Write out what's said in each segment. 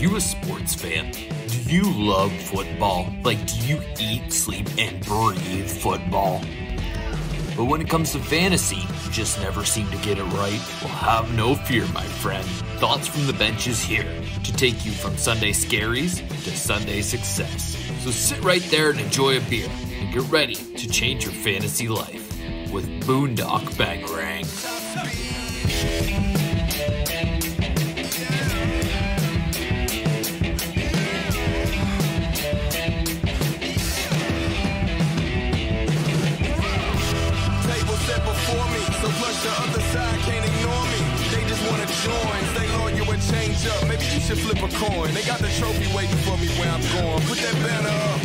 you a sports fan? Do you love football? Like, do you eat, sleep, and breathe football? But when it comes to fantasy, you just never seem to get it right? Well, have no fear, my friend. Thoughts from the Bench is here to take you from Sunday scaries to Sunday success. So sit right there and enjoy a beer and get ready to change your fantasy life with Boondock Bangarang. The other side can't ignore me. They just wanna join. Stay loyal and change up. Maybe you should flip a coin. They got the trophy waiting for me where I'm going. Put that banner up.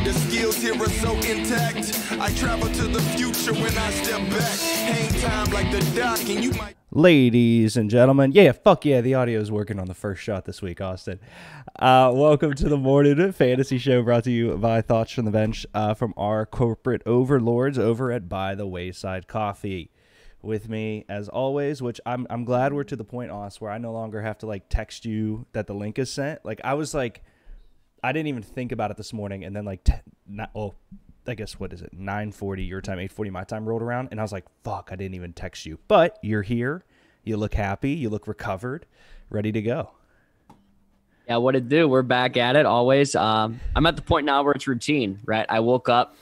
The skills here are so intact. I travel to the future when I step back. Hang time like the dock, and you might. Ladies and gentlemen, fuck yeah, the audio is working on the first shot this week, Austin. Welcome to the morning fantasy show brought to you by Thoughts from the Bench from our corporate overlords over at By the Wayside Coffee. With me as always, which I'm glad we're to the point, Oz, where I no longer have to like text you that the link is sent. Like I was like, I didn't even think about it this morning, and then like, I guess what is it, 9:40 your time, 8:40 my time rolled around, and I was like, fuck, I didn't even text you. But you're here, you look happy, you look recovered, ready to go. Yeah, what it do? We're back at it always. I'm at the point now where it's routine, right? I woke up.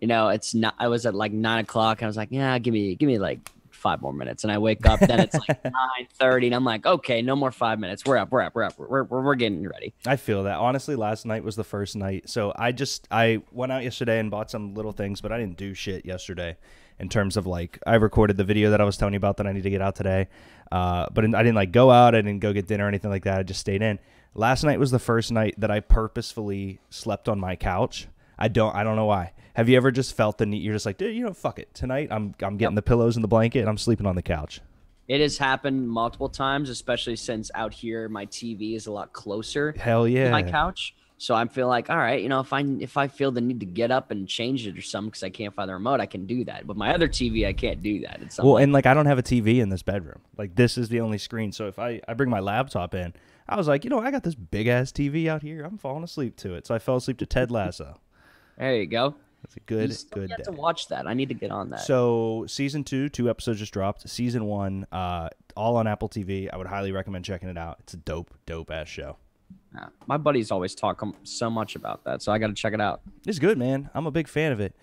You know, it's not. I was at like 9 o'clock. I was like, yeah, give me like 5 more minutes. And I wake up, then it's like 9:30, and I'm like, okay, no more 5 minutes. We're up. We're getting ready. I feel that. Honestly, last night was the first night. So I went out yesterday and bought some little things, but I didn't do shit yesterday. In terms of like, I recorded the video that I was telling you about that I need to get out today. But I didn't like go out. I didn't go get dinner or anything like that. I just stayed in. Last night was the first night that I purposefully slept on my couch. I don't know why. Have you ever just felt the need? You're just like, dude, fuck it. Tonight, I'm getting the pillows and the blanket, and I'm sleeping on the couch. It has happened multiple times, especially since out here my TV is a lot closer. Hell yeah. To my couch. So I feel like, all right, you know, if I feel the need to get up and change it or something because I can't find the remote, I can do that. But my other TV, I can't do that. It's well, and like I don't have a TV in this bedroom. Like this is the only screen. So if I bring my laptop in, I was like, I got this big ass TV out here. I'm falling asleep to it. So I fell asleep to Ted Lasso. There you go. That's a good day. Day. To watch that. I need to get on that. So season 2 episodes just dropped. Season 1, all on Apple TV. I would highly recommend checking it out. It's a dope ass show. Yeah, my buddies always talk so much about that, so I got to check it out. It's good, man. I'm a big fan of it.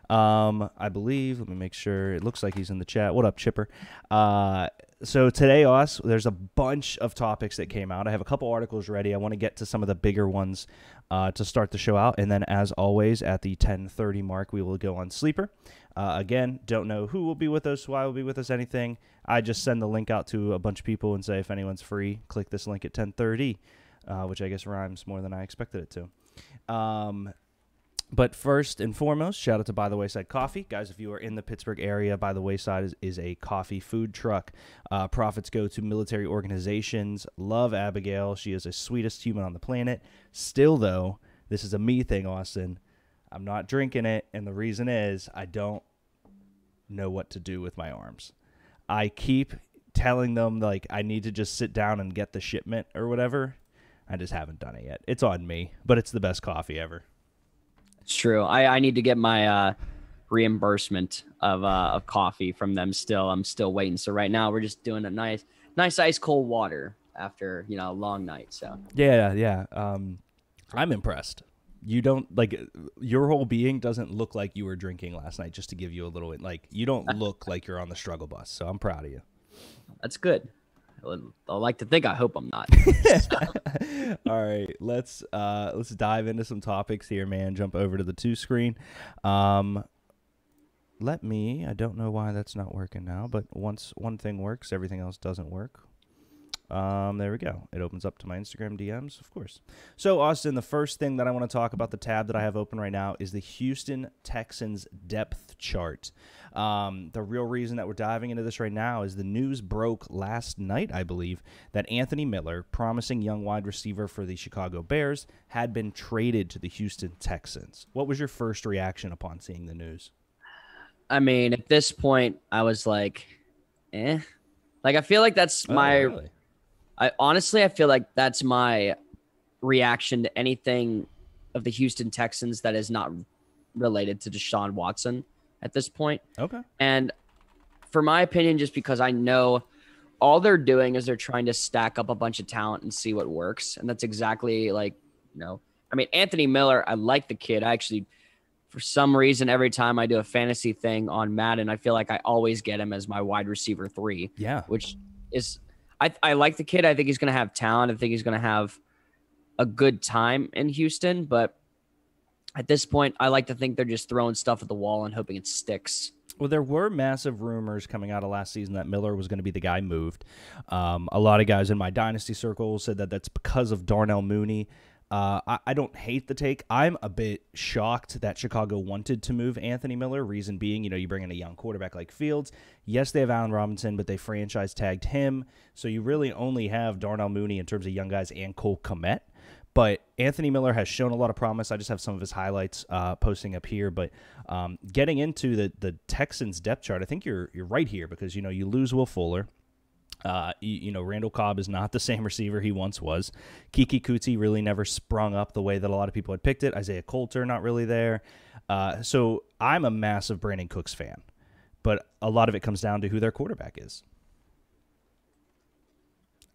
I believe. Let me make sure. It looks like he's in the chat. What up, Chipper? So today, there's a bunch of topics that came out. I have a couple articles ready. I want to get to some of the bigger ones to start the show out. And then, as always, at the 10:30 mark, we will go on Sleeper. Again, don't know who will be with us, why will be with us, anything. I just send the link out to a bunch of people and say, if anyone's free, click this link at 10:30, which I guess rhymes more than I expected it to. But first and foremost, shout out to By the Wayside Coffee. Guys, if you are in the Pittsburgh area, By the Wayside is a coffee food truck. Profits go to military organizations. Love Abigail. She is the sweetest human on the planet. Still, though, this is a me thing, Austin. I'm not drinking it, and the reason is I don't know what to do with my arms. I keep telling them, like, I need to just sit down and get the shipment or whatever. I just haven't done it yet. It's on me, but it's the best coffee ever. It's true. I need to get my reimbursement of coffee from them still. I'm still waiting. So right now we're just doing a nice ice cold water after, a long night. So yeah. I'm impressed. You don't like your whole being doesn't look like you were drinking last night, just to give you a little, like, you don't look like you're on the struggle bus. So I'm proud of you. That's good. I like to think. I hope I'm not. All right, let's dive into some topics here, man. Jump over to the 2 screen. I don't know why that's not working now, but once one thing works, everything else doesn't work. There we go. It opens up to my Instagram DMs, of course. So, Austin, the first thing that I want to talk about, the tab that I have open right now, is the Houston Texans depth chart. The real reason that we're diving into this right now is the news broke last night, I believe, that Anthony Miller, promising young wide receiver for the Chicago Bears, had been traded to the Houston Texans. What was your first reaction upon seeing the news? I mean, at this point, I was like, eh. Like, I feel like that's my... Really? I feel like that's my reaction to anything of the Houston Texans that is not related to Deshaun Watson at this point. Okay. And for my opinion, just because I know all they're doing is they're trying to stack up a bunch of talent and see what works. And that's exactly like, I mean, Anthony Miller, I like the kid. I actually, for some reason, every time I do a fantasy thing on Madden, I feel like I always get him as my wide receiver 3. Yeah. Which is, I like the kid. I think he's going to have talent. I think he's going to have a good time in Houston. But at this point, I like to think they're just throwing stuff at the wall and hoping it sticks. Well, there were massive rumors coming out of last season that Miller was going to be the guy moved. A lot of guys in my dynasty circle said that that's because of Darnell Mooney. I don't hate the take. I'm a bit shocked that Chicago wanted to move Anthony Miller. Reason being, you bring in a young quarterback like Fields. Yes, they have Allen Robinson, but they franchise tagged him. So you really only have Darnell Mooney in terms of young guys and Cole Kmet. But Anthony Miller has shown a lot of promise. I just have some of his highlights posting up here. But getting into the Texans depth chart, I think you're right here because, you lose Will Fuller. Randall Cobb is not the same receiver he once was. Kiki Kuti really never sprung up the way that a lot of people had picked it. Isaiah Coulter, not really there. So I'm a massive Brandon Cooks fan. But a lot of it comes down to who their quarterback is.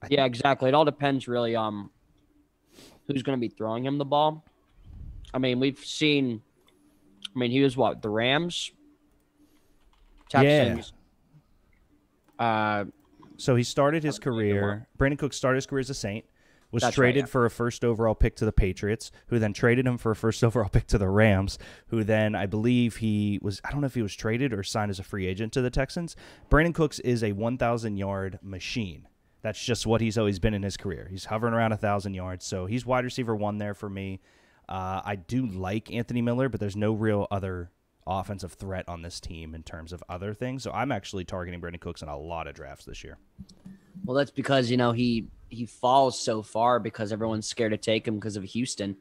Yeah, exactly. It all depends really on who's going to be throwing him the ball. I mean, we've seen – he was what? The Rams? Texans. Yeah. So he started his career – Brandon Cooks started his career as a Saint, was traded for a first overall pick to the Patriots, who then traded him for a first overall pick to the Rams, who then I believe I don't know if he was traded or signed as a free agent to the Texans. Brandon Cooks is a 1,000-yard machine. That's just what he's always been in his career. He's hovering around 1,000 yards, so he's wide receiver 1 there for me. I do like Anthony Miller, but there's no real other offensive threat on this team in terms of other things. So I'm actually targeting Brandon Cooks in a lot of drafts this year. Well, that's because, he falls so far because everyone's scared to take him because of Houston.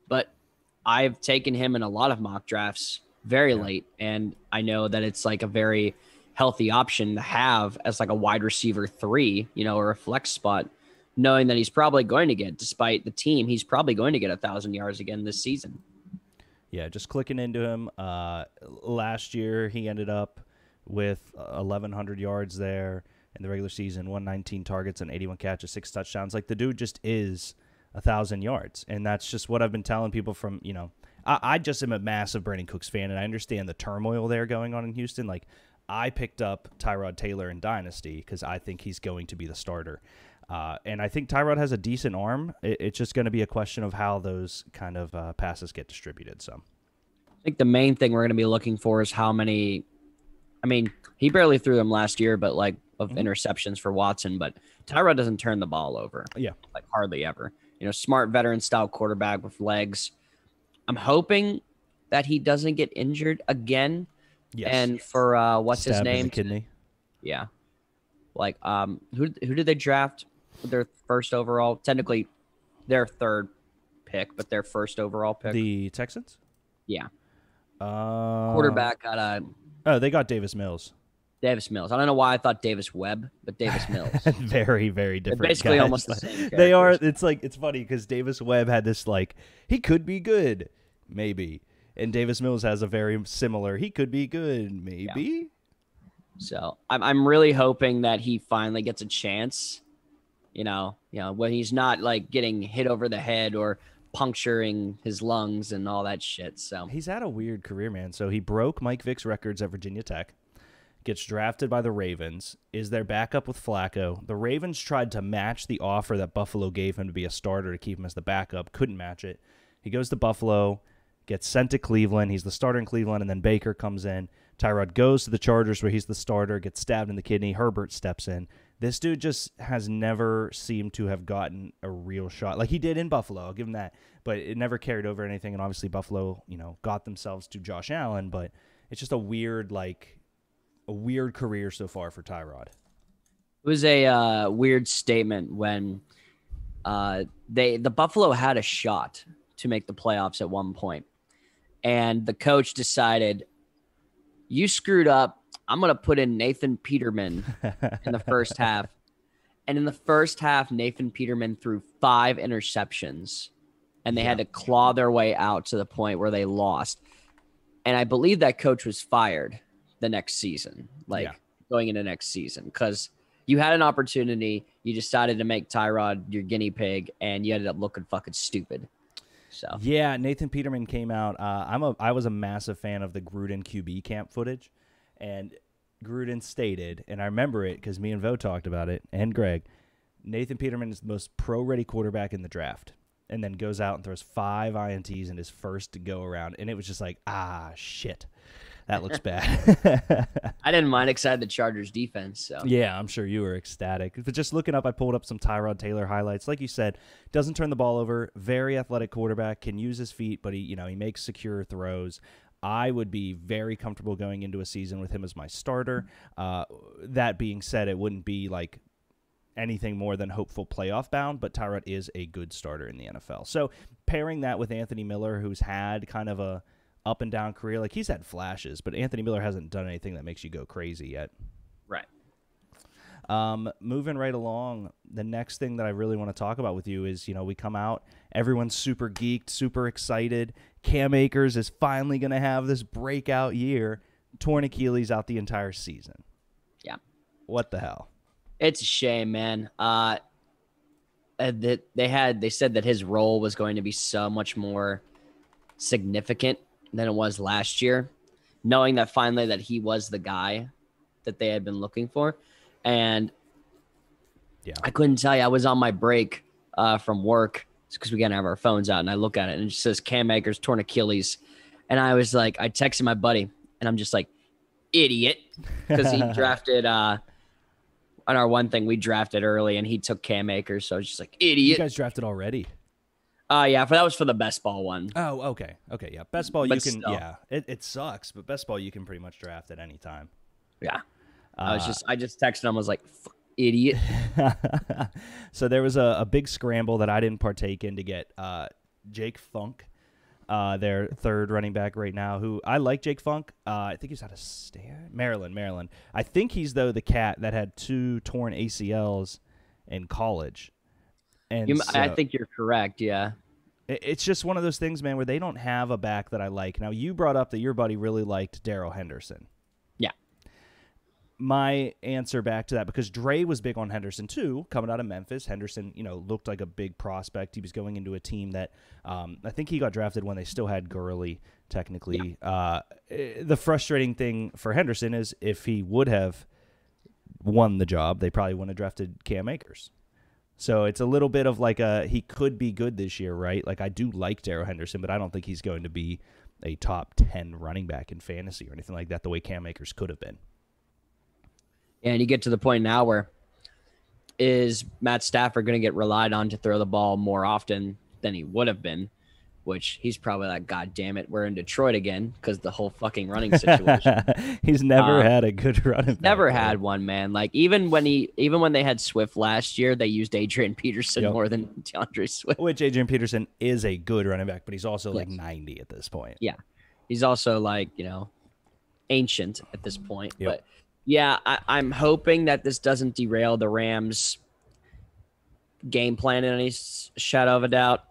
But I've taken him in a lot of mock drafts very late, and I know that it's like a very healthy option to have as like a wide receiver 3, or a flex spot, knowing that he's probably going to get, despite the team, he's probably going to get 1,000 yards again this season. Yeah, just clicking into him. Last year, he ended up with 1,100 yards there in the regular season, 119 targets and 81 catches, 6 touchdowns. Like, the dude just is 1,000 yards, and that's just what I've been telling people from, I just am a massive Brandon Cooks fan, and I understand the turmoil there going on in Houston. Like, I picked up Tyrod Taylor in Dynasty because I think he's going to be the starter. And I think Tyrod has a decent arm. It's just going to be a question of how those kind of passes get distributed. So I think the main thing we're going to be looking for is how many – he barely threw them last year, but of interceptions for Watson. But Tyrod doesn't turn the ball over. Yeah. Hardly ever. Smart veteran-style quarterback with legs. I'm hoping that he doesn't get injured again. Yes. And for what's his Stabbed in name? the kidney. Yeah. Who did they draft with their first overall? Technically, their 3rd pick, but their first overall pick. The Texans? Yeah. Quarterback got they got Davis Mills. Davis Mills. I don't know why I thought Davis Webb, but Davis Mills. Very, very different. They're basically guys. almost the same. They are. It's funny because Davis Webb had this he could be good, maybe, and Davis Mills has a very similar. He could be good, maybe. Yeah. So I'm really hoping that he finally gets a chance. When he's not getting hit over the head or puncturing his lungs and all that shit. So he's had a weird career, man. So he broke Mike Vick's records at Virginia Tech. Gets drafted by the Ravens, is their backup with Flacco. The Ravens tried to match the offer that Buffalo gave him to be a starter to keep him as the backup. Couldn't match it. He goes to Buffalo, gets sent to Cleveland. He's the starter in Cleveland, and then Baker comes in. Tyrod goes to the Chargers where he's the starter, gets stabbed in the kidney. Herbert steps in. This dude just has never seemed to have gotten a real shot. Like he did in Buffalo, I'll give him that. But it never carried over anything, and obviously Buffalo, got themselves to Josh Allen. But it's just a weird career so far for Tyrod. It was a weird statement when the Buffalo had a shot to make the playoffs at one point, and the coach decided, you screwed up. I'm going to put in Nathan Peterman in the first half. And in the first half, Nathan Peterman threw 5 interceptions, and they had to claw their way out to the point where they lost. And I believe that coach was fired the next season, going into next season, because you had an opportunity. You decided to make Tyrod your guinea pig, and you ended up looking fucking stupid. So yeah, Nathan Peterman came out. I was a massive fan of the Gruden QB camp footage, and Gruden stated, and I remember it because me and Vo talked about it, and Greg, Nathan Peterman is the most pro-ready quarterback in the draft, and then goes out and throws 5 INTs in his first go-around, and it was just like, shit, that looks bad. I didn't mind excited the Chargers defense. So yeah, I'm sure you were ecstatic. But just looking up, I pulled up some Tyrod Taylor highlights. Like you said, doesn't turn the ball over, very athletic quarterback, can use his feet, but he makes secure throws. I would be very comfortable going into a season with him as my starter. That being said, it wouldn't be like anything more than hopeful playoff bound, but Tyrod is a good starter in the NFL. So pairing that with Anthony Miller, who's had kind of a up and down career, like he's had flashes, but Anthony Miller hasn't done anything that makes you go crazy yet. Right. Moving right along, the next thing that I really want to talk about with you is, we come out, everyone's super geeked, super excited. Cam Akers is finally going to have this breakout year. Torn Achilles out the entire season. Yeah. What the hell? It's a shame, man. They said that his role was going to be so much more significant than it was last year, knowing that finally that he was the guy that they had been looking for. And yeah, I couldn't tell you. I was on my break from work because we got to have our phones out, and I look at it and it just says Cam Akers torn Achilles, and I was like, I texted my buddy, and I'm just like, idiot, because he drafted on our one thing we drafted early, and he took Cam Akers, so I was just like, idiot. You guys drafted already? Yeah, that was for the best ball one. Oh, okay, yeah, best ball But you can, still. yeah, it sucks, but best ball you can pretty much draft at any time. Yeah, I just texted him. I was like, idiot. So there was a big scramble that I didn't partake in to get Jake Funk, their third running back right now, who I like Jake Funk. I think he's out of Maryland. I think he's, though, the cat that had 2 torn ACLs in college. And I think you're correct, yeah. It's just one of those things, man, where they don't have a back that I like. Now, you brought up that your buddy really liked Darrell Henderson. Yeah. My answer back to that, because Dre was big on Henderson too, coming out of Memphis. Henderson, looked like a big prospect. He was going into a team that I think he got drafted when they still had Gurley, technically. Yeah. The frustrating thing for Henderson is if he would have won the job, they probably wouldn't have drafted Cam Akers. So it's a little bit of like he could be good this year, right? Like, I do like Darrell Henderson, but I don't think he's going to be a top 10 running back in fantasy or anything like that the way Cam Akers could have been. And you get to the point now where is Matt Stafford going to get relied on to throw the ball more often than he would have been, which he's probably like, God damn it, we're in Detroit again because the whole fucking running situation. He's never had a good running back. Never had one, man. Like even when they had Swift last year, they used Adrian Peterson more than DeAndre Swift. Which Adrian Peterson is a good running back, but he's also like 90 at this point. Yeah. He's also like, ancient at this point. Yep. But yeah, I'm hoping that this doesn't derail the Rams' game plan in any shadow of a doubt.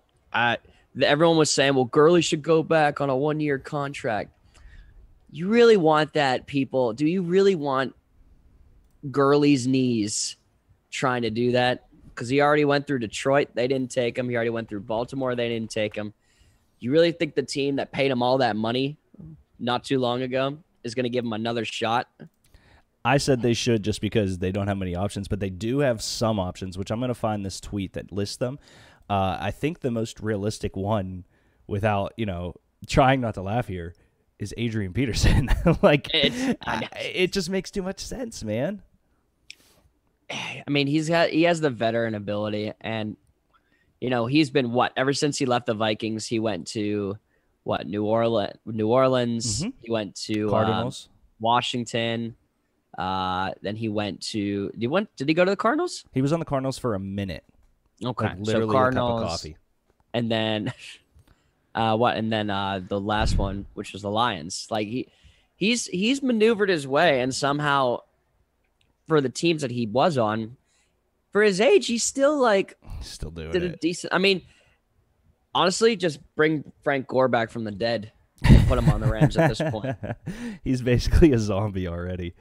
Everyone was saying, well, Gurley should go back on a 1-year contract. You really want that, people? Do you really want Gurley's knees trying to do that? Because he already went through Detroit. They didn't take him. He already went through Baltimore. They didn't take him. You really think the team that paid him all that money not too long ago is going to give him another shot? I said they should just because they don't have many options, but they do have some options, which I'm going to find this tweet that lists them. I think the most realistic one, without, trying not to laugh here, is Adrian Peterson. It just makes too much sense, man. I mean, he has the veteran ability, and he's been ever since he left the Vikings, he went to New Orleans. Mm-hmm. He went to Cardinals, Washington. Then he went to did he go to the Cardinals? He was on the Cardinals for a minute. Okay, like literally so Cardinals, a cup of coffee. And then the last one, which was the Lions. Like he's maneuvered his way, and somehow for the teams that he was on, for his age, he's still like Still doing did a it. decent. I mean, honestly, just bring Frank Gore back from the dead. And put him on the Rams at this point. He's basically a zombie already.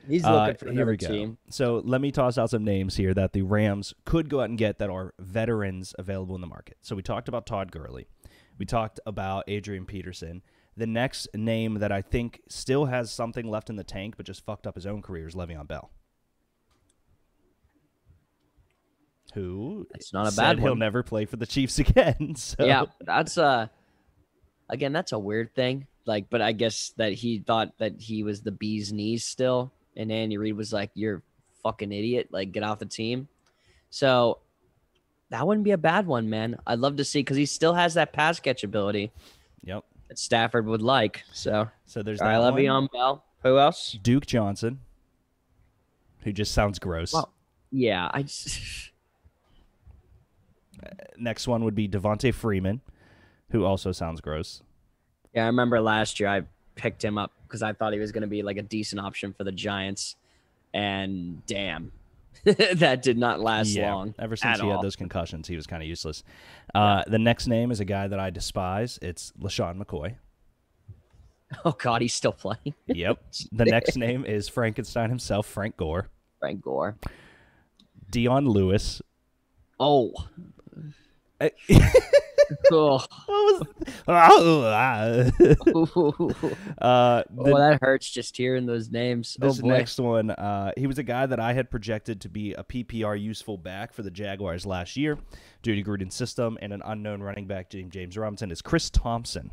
He's looking for Here another we go. team. So let me toss out some names here that the Rams could go out and get that are veterans available in the market. So we talked about Todd Gurley. We talked about Adrian Peterson. The next name that I think still has something left in the tank but just fucked up his own career is Le'Veon Bell. Who It's not a said bad he'll one. never play for the Chiefs again. So. Yeah, that's again, that's a weird thing. Like, but I guess that he thought that he was the bee's knees still, and Andy Reid was like, "You're a fucking idiot. Like, get off the team." So that wouldn't be a bad one, man. I'd love to see because he still has that pass catch ability Yep. that Stafford would like. So There's all that right, one. Le'Veon Bell. Who else? Duke Johnson, who just sounds gross. Well, yeah, I just Next one would be Devontae Freeman, who also sounds gross. yeah, I remember last year I picked him up because I thought he was going to be like a decent option for the Giants, and damn, that did not last long. Ever since at he all. had those concussions, he was kind of useless. The next name is a guy that I despise. It's LaShawn McCoy. Oh God, he's still playing. Yep. The next name is Frankenstein himself, Frank Gore. Frank Gore. Dion Lewis. Oh. Oh. That hurts just hearing those names. This Oh boy. next one, he was a guy that I had projected to be a PPR useful back for the Jaguars last year due to Gruden's system and an unknown running back, James Robinson, is Chris Thompson.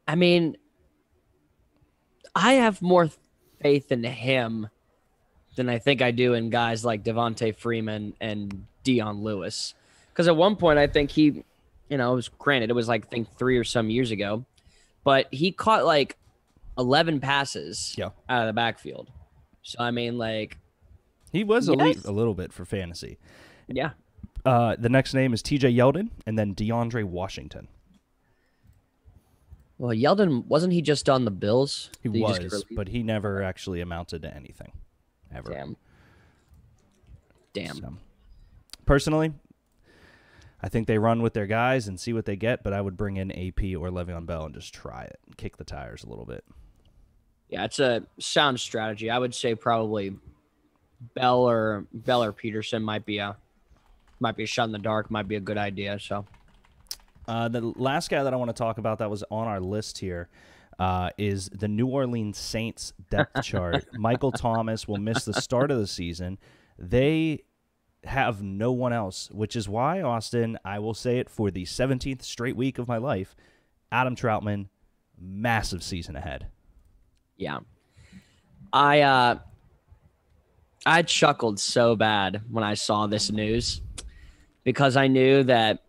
I mean, I have more faith in him than I think I do in guys like Devontae Freeman and Dion Lewis. Because at one point, I think he, it was granted, it was like, I think 3 or some years ago, but he caught like 11 passes out of the backfield. So, I mean, like. He was elite a little bit for fantasy. Yeah. The next name is TJ Yeldon and then DeAndre Washington. Well, Yeldon, wasn't he just on the Bills? He Did just get was, released? but he never actually amounted to anything, ever. Damn. So, personally, I think they run with their guys and see what they get, but I would bring in AP or Le'Veon Bell and just try it and kick the tires a little bit. Yeah, it's a sound strategy. I would say probably Bell or Peterson might be a shot in the dark, might be a good idea. So the last guy that I want to talk about that was on our list here is the New Orleans Saints depth chart. Michael Thomas will miss the start of the season. They have no one else, which is why, Austin, I will say it for the 17th straight week of my life, Adam Troutman, massive season ahead. yeah, I chuckled so bad when I saw this news because I knew that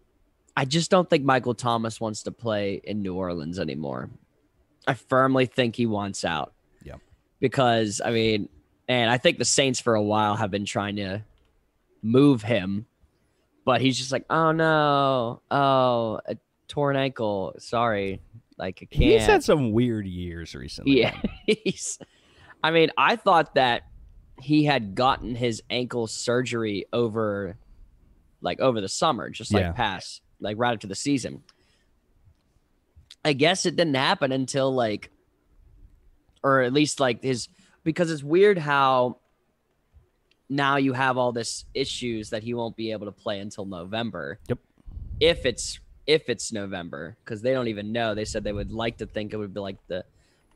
I just don't think Michael Thomas wants to play in New Orleans anymore. I firmly think he wants out. Yeah. Because, I mean, and I think the Saints for a while have been trying to move him, but he's just like, oh, no. Oh, a torn ankle. Sorry. Like, I can't. He's had some weird years recently. Yeah. I mean, I thought that he had gotten his ankle surgery over the summer, just like right after the season. I guess it didn't happen until or at least because it's weird how now you have all this issues that he won't be able to play until November. Yep. If it's November, because they don't even know. They said they would like to think it would be like the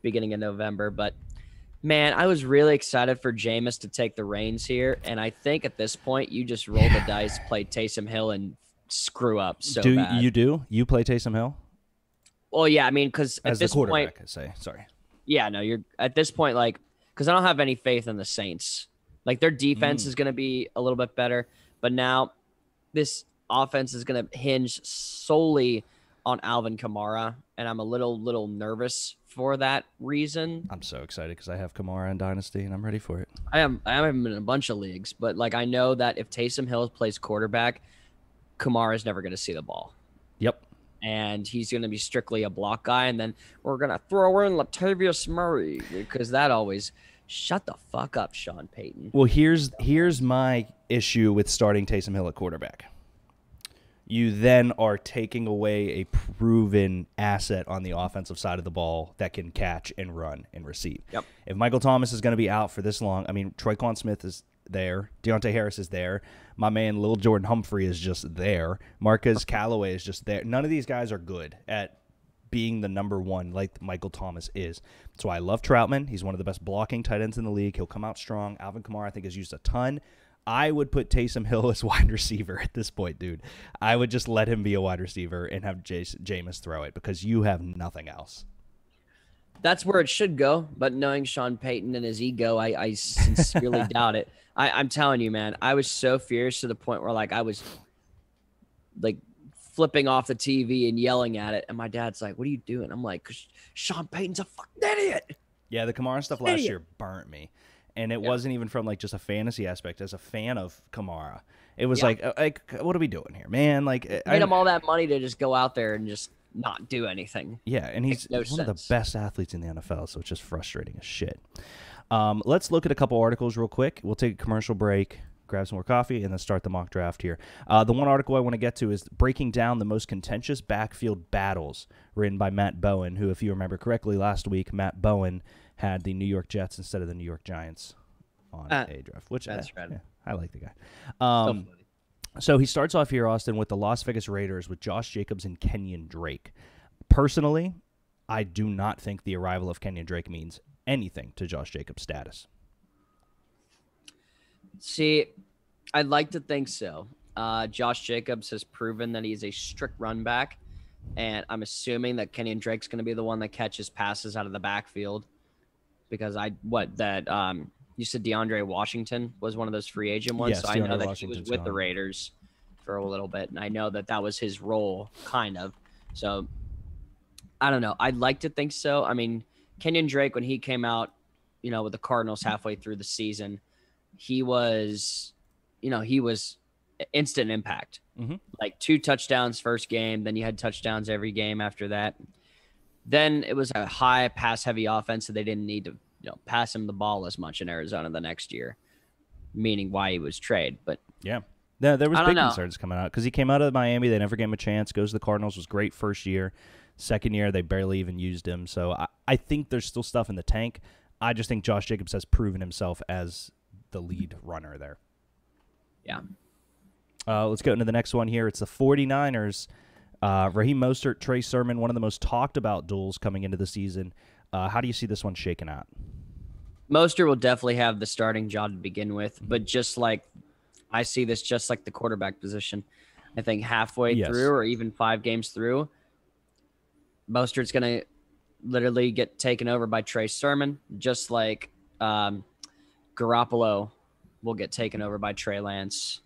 beginning of November, but man, I was really excited for Jameis to take the reins here, and I think at this point you just roll the dice, play Taysom Hill, and screw up so bad. You play Taysom Hill? Well, yeah, I mean, because at As this the quarterback, point, I say. Sorry. yeah, no, you're at this point, because I don't have any faith in the Saints. Their defense is going to be a little bit better, but now this offense is going to hinge solely on Alvin Kamara, and I'm a little nervous for that reason. I'm so excited because I have Kamara in Dynasty, and I'm ready for it. I have him in a bunch of leagues, but I know that if Taysom Hill plays quarterback, Kamara is never going to see the ball. Yep. And he's going to be strictly a block guy, and then we're going to throw in Latavius Murray because that always Shut the fuck up, Sean Payton. Well, here's my issue with starting Taysom Hill at quarterback. You then are taking away a proven asset on the offensive side of the ball that can catch and run and receive. Yep. If Michael Thomas is going to be out for this long, I mean, Troyquan Smith is there. Deontay Harris is there. My man, Lil Jordan Humphrey, is just there. Marquez Callaway is just there. None of these guys are good at being the number one like Michael Thomas is. So I love Troutman. He's one of the best blocking tight ends in the league. He'll come out strong. Alvin Kamara, I think, is used a ton. I would put Taysom Hill as wide receiver at this point, dude. I would just let him be a wide receiver and have Jameis throw it because you have nothing else. That's where it should go, but knowing Sean Payton and his ego, I sincerely doubt it. I'm telling you, man, I was so fierce to the point where, like, I was, like, flipping off the TV and yelling at it, and my dad's like, what are you doing? I'm like, 'cause Sean Payton's a fucking idiot. Yeah, the Kamara stuff last year burnt me. And it wasn't even from, like, just a fantasy aspect. As a fan of Kamara, it was like, what are we doing here, man? Like, made him all that money to just go out there and just not do anything. Yeah, and he's one of the best athletes in the NFL, so it's just frustrating as shit. Let's look at a couple articles real quick. We'll take a commercial break, grab some more coffee, and then start the mock draft here. The one article I want to get to is breaking down the most contentious backfield battles, written by Matt Bowen, who, if you remember correctly, last week, Matt Bowen had the New York Jets instead of the New York Giants on a draft, which that's right. Yeah, I like the guy. So he starts off here, Austin, with the Las Vegas Raiders with Josh Jacobs and Kenyon Drake. Personally, I do not think the arrival of Kenyon Drake means anything to Josh Jacobs' status. See, I'd like to think so. Josh Jacobs has proven that he's a strict run back, and I'm assuming that Kenyon Drake's going to be the one that catches passes out of the backfield. Because you said DeAndre Washington was one of those free agent ones. Yes, so I know that Washington's he was with the gone. Raiders for a little bit, and I know that that was his role, kind of. So I don't know. I'd like to think so. I mean, Kenyon Drake, when he came out, with the Cardinals halfway through the season, he was instant impact. Mm-hmm. Like 2 touchdowns first game, then you had touchdowns every game after that. Then it was a high pass-heavy offense, so they didn't need to pass him the ball as much in Arizona the next year, meaning why he was traded. But yeah, there was big concerns coming out because he came out of Miami. They never gave him a chance. Goes to the Cardinals, was great first year. Second year, they barely even used him. So I think there's still stuff in the tank. I just think Josh Jacobs has proven himself as the lead runner there. Yeah. Let's go into the next one here. It's the 49ers. Raheem Mostert, Trey Sermon, one of the most talked about duels coming into the season. How do you see this one shaking out? Mostert will definitely have the starting job to begin with, but I see this just like the quarterback position. I think halfway through or even 5 games through, Mostert's going to literally get taken over by Trey Sermon, just like Garoppolo will get taken over by Trey Lance.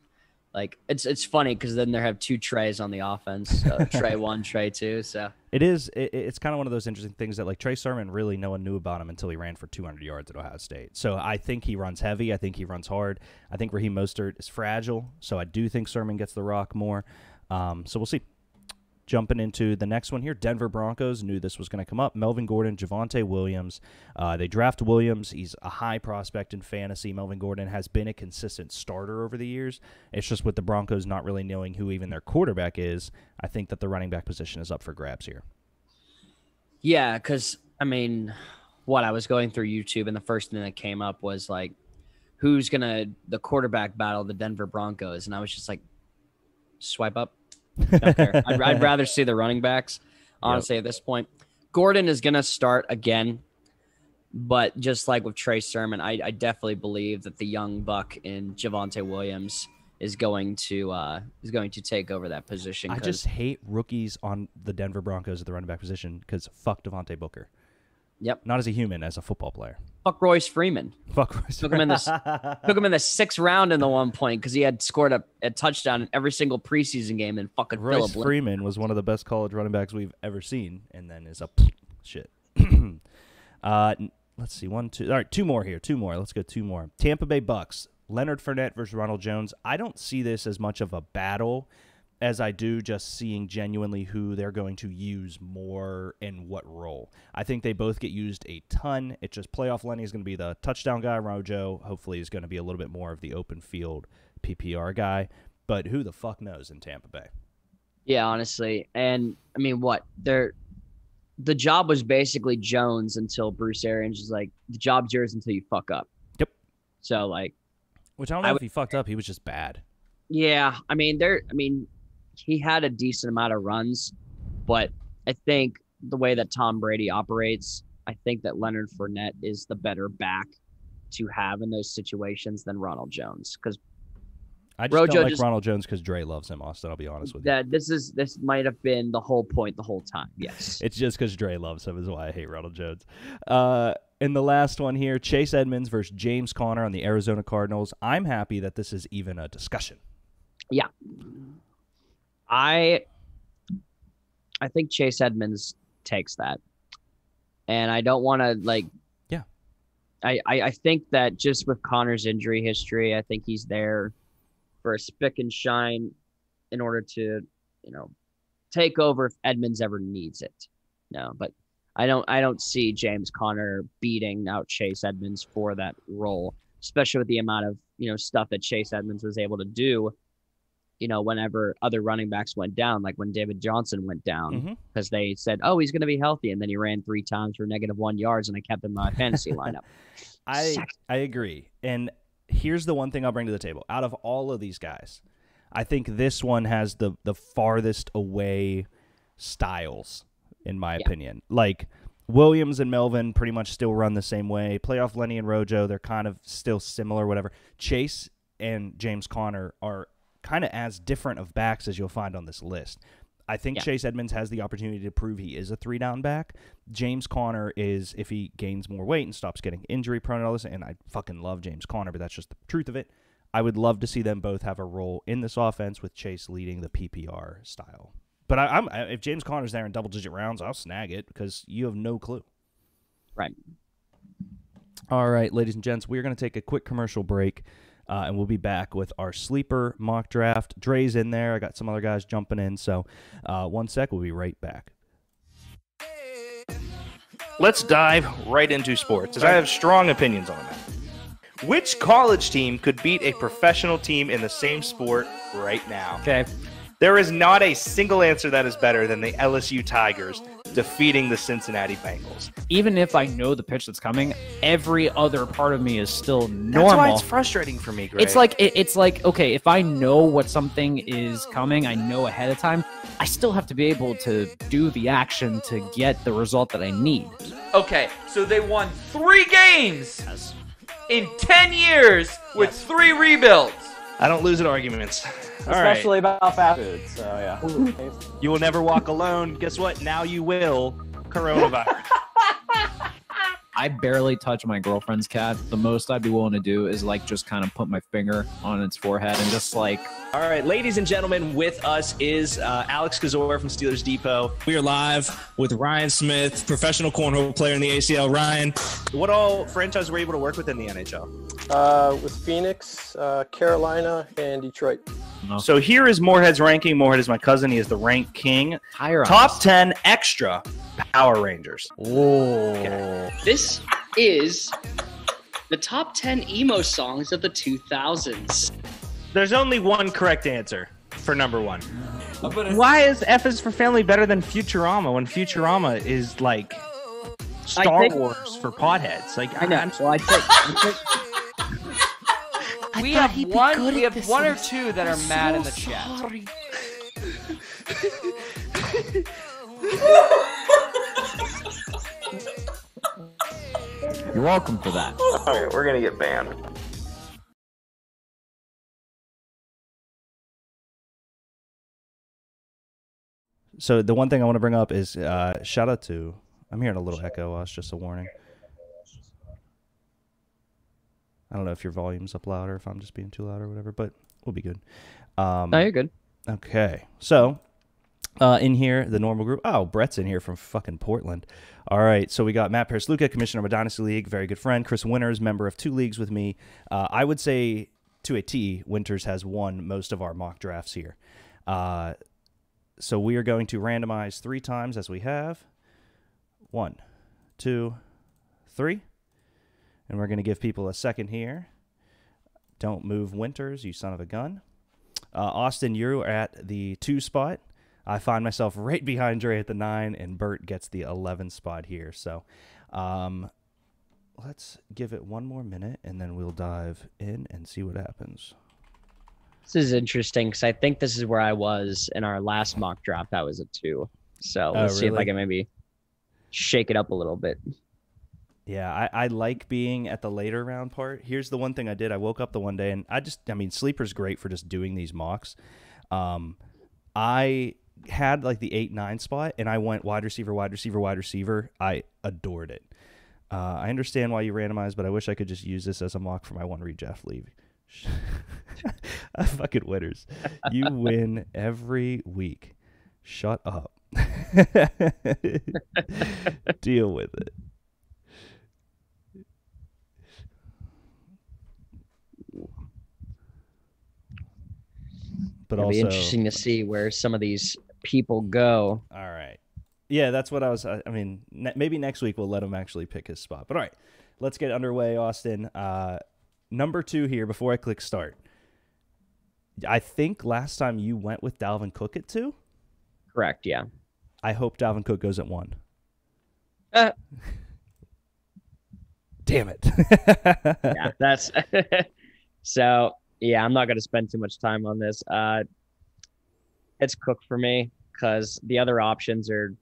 Like it's funny because then they have 2 Treys on the offense, Trey 1, Trey 2. So it's kind of one of those interesting things that, like, Trey Sermon, really no one knew about him until he ran for 200 yards at Ohio State. So I think he runs heavy. I think he runs hard. I think Raheem Mostert is fragile. So I do think Sermon gets the rock more. So we'll see. Jumping into the next one here, Denver Broncos knew this was going to come up. Melvin Gordon, Javonte Williams. They draft Williams. He's a high prospect in fantasy. Melvin Gordon has been a consistent starter over the years. It's just with the Broncos not really knowing who even their quarterback is, I think that the running back position is up for grabs here. Yeah, because, I mean, I was going through YouTube, and the first thing that came up was, like, who's going to the quarterback battle the Denver Broncos? And I was just like, swipe up. Don't care. I'd rather see the running backs, honestly, at this point. Gordon is going to start again, but just like with Trey Sermon, I definitely believe that the young buck in Javonte Williams is going to take over that position. I just hate rookies on the Denver Broncos at the running back position because fuck Devontae Booker. Yep. Not as a human, as a football player. Fuck Royce Freeman. Fuck Royce Took him in the 6th round in the one point because he had scored a touchdown in every single preseason game. And fucking Royce Phillip Freeman was one of the best college running backs we've ever seen, and then is a shit. Let's see, 1, 2. All right, 2 more here. 2 more. Let's go 2 more. Tampa Bay Bucks. Leonard Fournette versus Ronald Jones. I don't see this as much of a battle as I do just seeing genuinely who they're going to use more in what role. I think they both get used a ton. It's just playoff Lenny is going to be the touchdown guy. Rojo hopefully is going to be a little bit more of the open field PPR guy. But who the fuck knows in Tampa Bay? Yeah, honestly. And, I mean, the job was basically Jones until Bruce Arians was like, the job's yours until you fuck up. Yep. So, like. Which I don't know if he fucked up. He was just bad. Yeah. I mean, he had a decent amount of runs, but I think the way that Tom Brady operates, I think that Leonard Fournette is the better back to have in those situations than Ronald Jones. Because I just don't like Ronald Jones because Dre loves him, Austin. I'll be honest with you. This might have been the whole point the whole time. Yes. It's just because Dre loves him is why I hate Ronald Jones. In the last one here, Chase Edmonds versus James Conner on the Arizona Cardinals. I'm happy that this is even a discussion. Yeah. I think Chase Edmonds takes that. And I don't want to, like... Yeah. I think that just with Connor's injury history, I think he's there for a spick and shine in order to, take over if Edmonds ever needs it. No, but I don't see James Conner beating out Chase Edmonds for that role, especially with the amount of, stuff that Chase Edmonds was able to do, whenever other running backs went down, like when David Johnson went down, because they said, oh, he's going to be healthy. And then he ran 3 times for -1 yards, and I kept him in my fantasy lineup. I agree. And here's the one thing I'll bring to the table. Out of all of these guys, I think this one has the farthest away styles, in my opinion. Like, Williams and Melvin pretty much still run the same way. Playoff Lenny and Rojo, they're kind of still similar, whatever. Chase and James Conner are kind of as different of backs as you'll find on this list. I think Chase Edmonds has the opportunity to prove he is a 3-down back. James Conner is, if he gains more weight and stops getting injury prone and all this, and I fucking love James Conner, but that's just the truth of it. I would love to see them both have a role in this offense with Chase leading the PPR style. But if James Conner's there in double-digit rounds, I'll snag it because you have no clue. Right. All right, ladies and gents, we're going to take a quick commercial break. And we'll be back with our sleeper mock draft. Dre's in there. I got some other guys jumping in. So 1 sec. We'll be right back. Let's dive right into sports, as I have strong opinions on that. Which college team could beat a professional team in the same sport right now? Okay. There is not a single answer that is better than the LSU Tigers defeating the Cincinnati Bengals. Even if I know the pitch that's coming, every other part of me is still normal. That's why it's frustrating for me, Greg. It's like okay, if I know what something is coming, I know ahead of time, I still have to be able to do the action to get the result that I need. Okay, so they won 3 games in 10 years with 3 rebuilds. I don't lose at arguments. Especially about fast food, so yeah. You will never walk alone. Guess what? Now you will. Coronavirus. I barely touch my girlfriend's cat. The most I'd be willing to do is like just kind of put my finger on its forehead and just like. All right, ladies and gentlemen, with us is Alex Kazor from Steelers Depot. We are live with Ryan Smith, professional cornhole player in the ACL. Ryan, what all franchises were you able to work with in the NHL? With Phoenix, Carolina, and Detroit. So here is Moorhead's ranking. Moorhead is my cousin. He is the rank king. Top 10 extra Power Rangers. Okay. This is the top 10 emo songs of the 2000s. There's only one correct answer for number 1. Why is F is for Family better than Futurama when Futurama is like Star Wars for potheads? Like I know. So I think we have one or two that are mad in the chat. You're welcome for that. Okay, we're gonna get banned. So the one thing I want to bring up is shout out to, I'm hearing a little echo, it's just a warning. I don't know if your volume's up loud or if I'm just being too loud or whatever, but we'll be good. No, you're good. Okay. So in here, the normal group. Oh, Brett's in here from fucking Portland. All right. So we got Matt Paris-Luca, commissioner of a Dynasty League, very good friend. Chris Winters, member of 2 leagues with me. I would say to a T, Winters has won most of our mock drafts here. So we are going to randomize 3 times as we have. 1, 2, 3. And we're going to give people a second here. Don't move, Winters, you son of a gun. Austin, you're at the 2 spot. I find myself right behind Dre at the 9, and Bert gets the 11 spot here. So let's give it one more minute, and then we'll dive in and see what happens. This is interesting because I think this is where I was in our last mock draft. I was a 2. So let's see if I can maybe shake it up a little bit. Yeah, I like being at the later round part. Here's the one thing I did. I woke up the one day, and I mean, Sleeper's great for just doing these mocks. I had like the 8-9 spot, and I went wide receiver, wide receiver, wide receiver. I adored it. I understand why you randomized, but I wish I could just use this as a mock for my one redraft league. Fucking winners. You win every week. Shut up. Deal with it. But It'll also, be interesting to see where some of these people go. All right. Yeah, that's what I was. I mean, maybe next week we'll let him actually pick his spot. But all right, let's get underway, Austin. Number 2 here before I click start. I think last time you went with Dalvin Cook at 2? Correct, yeah. I hope Dalvin Cook goes at 1. Damn it. Yeah, that's so. Yeah, I'm not going to spend too much time on this. It's Cook for me because the other options are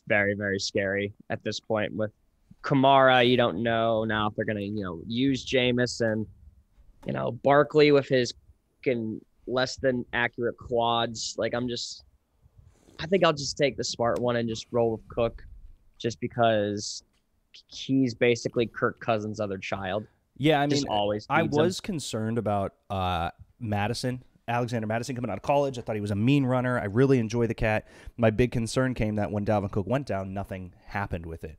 very, very scary at this point. With Kamara, you don't know now if they're going to, use Jameis, and Barkley with his less than accurate quads. Like I think I'll just take the smart one and just roll with Cook, just because he's basically Kirk Cousins' other child. Yeah, I mean, I was him. concerned about Alexander Madison coming out of college. I thought he was a mean runner. I really enjoy the cat. My big concern came that when Dalvin Cook went down, nothing happened with it.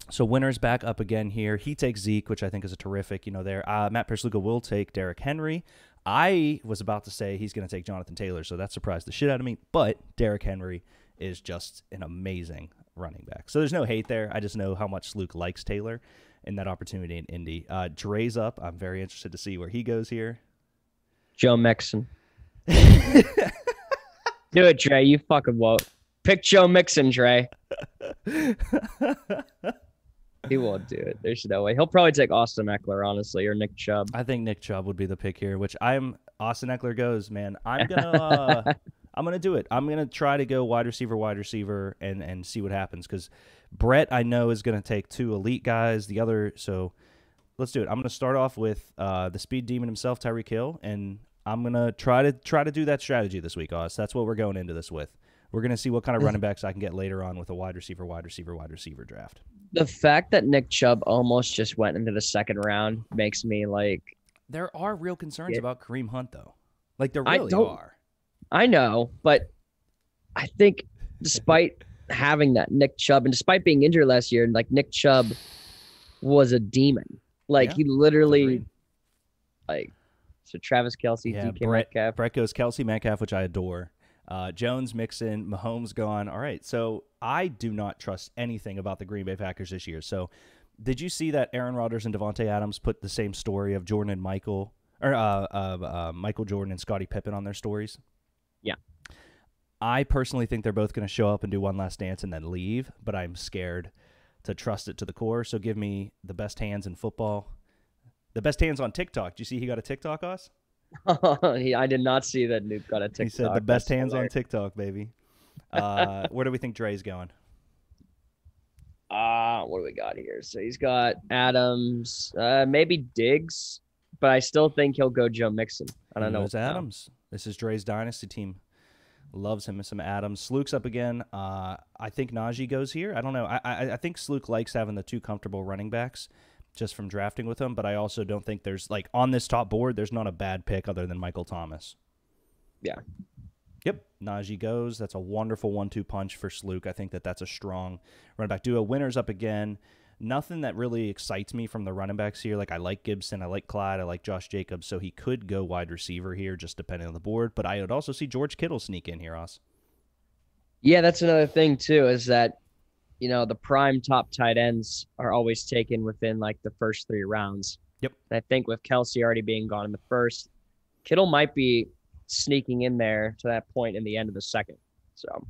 So Winner's back up again here. He takes Zeke, which I think is a terrific, there. Matt Persluka will take Derrick Henry. I was about to say he's going to take Jonathan Taylor, so that surprised the shit out of me. But Derrick Henry is just an amazing running back. So there's no hate there. I just know how much Luke likes Taylor in that opportunity in Indy. Dre's up. I'm very interested to see where he goes here. Joe Mixon. Do it, Dre. You fucking won't. Pick Joe Mixon, Dre. He won't do it. There's no way. He'll probably take Austin Eckler, honestly, or Nick Chubb. I think Nick Chubb would be the pick here, which Austin Eckler goes, man. I'm gonna do it. I'm gonna try to go wide receiver, and see what happens, because Brett, I know, is gonna take 2 elite guys. So let's do it. I'm gonna start off with the speed demon himself, Tyreek Hill, and I'm gonna try to do that strategy this week, Oz. That's what we're going into this with. We're gonna see what kind of running backs I can get later on with a wide receiver draft. The fact that Nick Chubb almost just went into the second round makes me like. There are real concerns about Kareem Hunt, though. Like, there really are. I know, but I think despite having that Nick Chubb, and despite being injured last year, like, Nick Chubb was a demon. Like, he literally, so Travis Kelce, DK Metcalf. Brett goes Kelce, Metcalf, which I adore. Jones, Mixon, Mahomes gone. All right, so I do not trust anything about the Green Bay Packers this year. So did you see that Aaron Rodgers and Devontae Adams put the same story of Jordan and Michael, or Michael Jordan and Scottie Pippen on their stories? Yeah. I personally think they're both going to show up and do one last dance and then leave, but I'm scared to trust it to the core. So give me the best hands in football. The best hands on TikTok. Do you see he got a TikTok, Us? I did not see that Nuke got a TikTok. He said the best hands on TikTok, baby. Where do we think Dre's going? What do we got here? So he's got Adams, maybe Diggs, but I still think he'll go Joe Mixon. I don't know. It's Adams. This is Dre's dynasty team. Loves him some Adams. Sluke's up again. I think Najee goes here. I don't know. I think Sluke likes having the 2 comfortable running backs just from drafting with him, but I also don't think there's, like, on this top board, there's not a bad pick other than Michael Thomas. Yeah. Yep. Najee goes. That's a wonderful 1-2 punch for Sluke. I think that's a strong running back duo. Winner's up again. Nothing that really excites me from the running backs here. Like, I like Gibson, I like Clyde, I like Josh Jacobs, so he could go wide receiver here, just depending on the board. But I would also see George Kittle sneak in here, Ross. Yeah, that's another thing too, is that, the prime top tight ends are always taken within like the first 3 rounds. Yep. And I think with Kelsey already being gone in the first, Kittle might be sneaking in there to that point in the end of the second. So,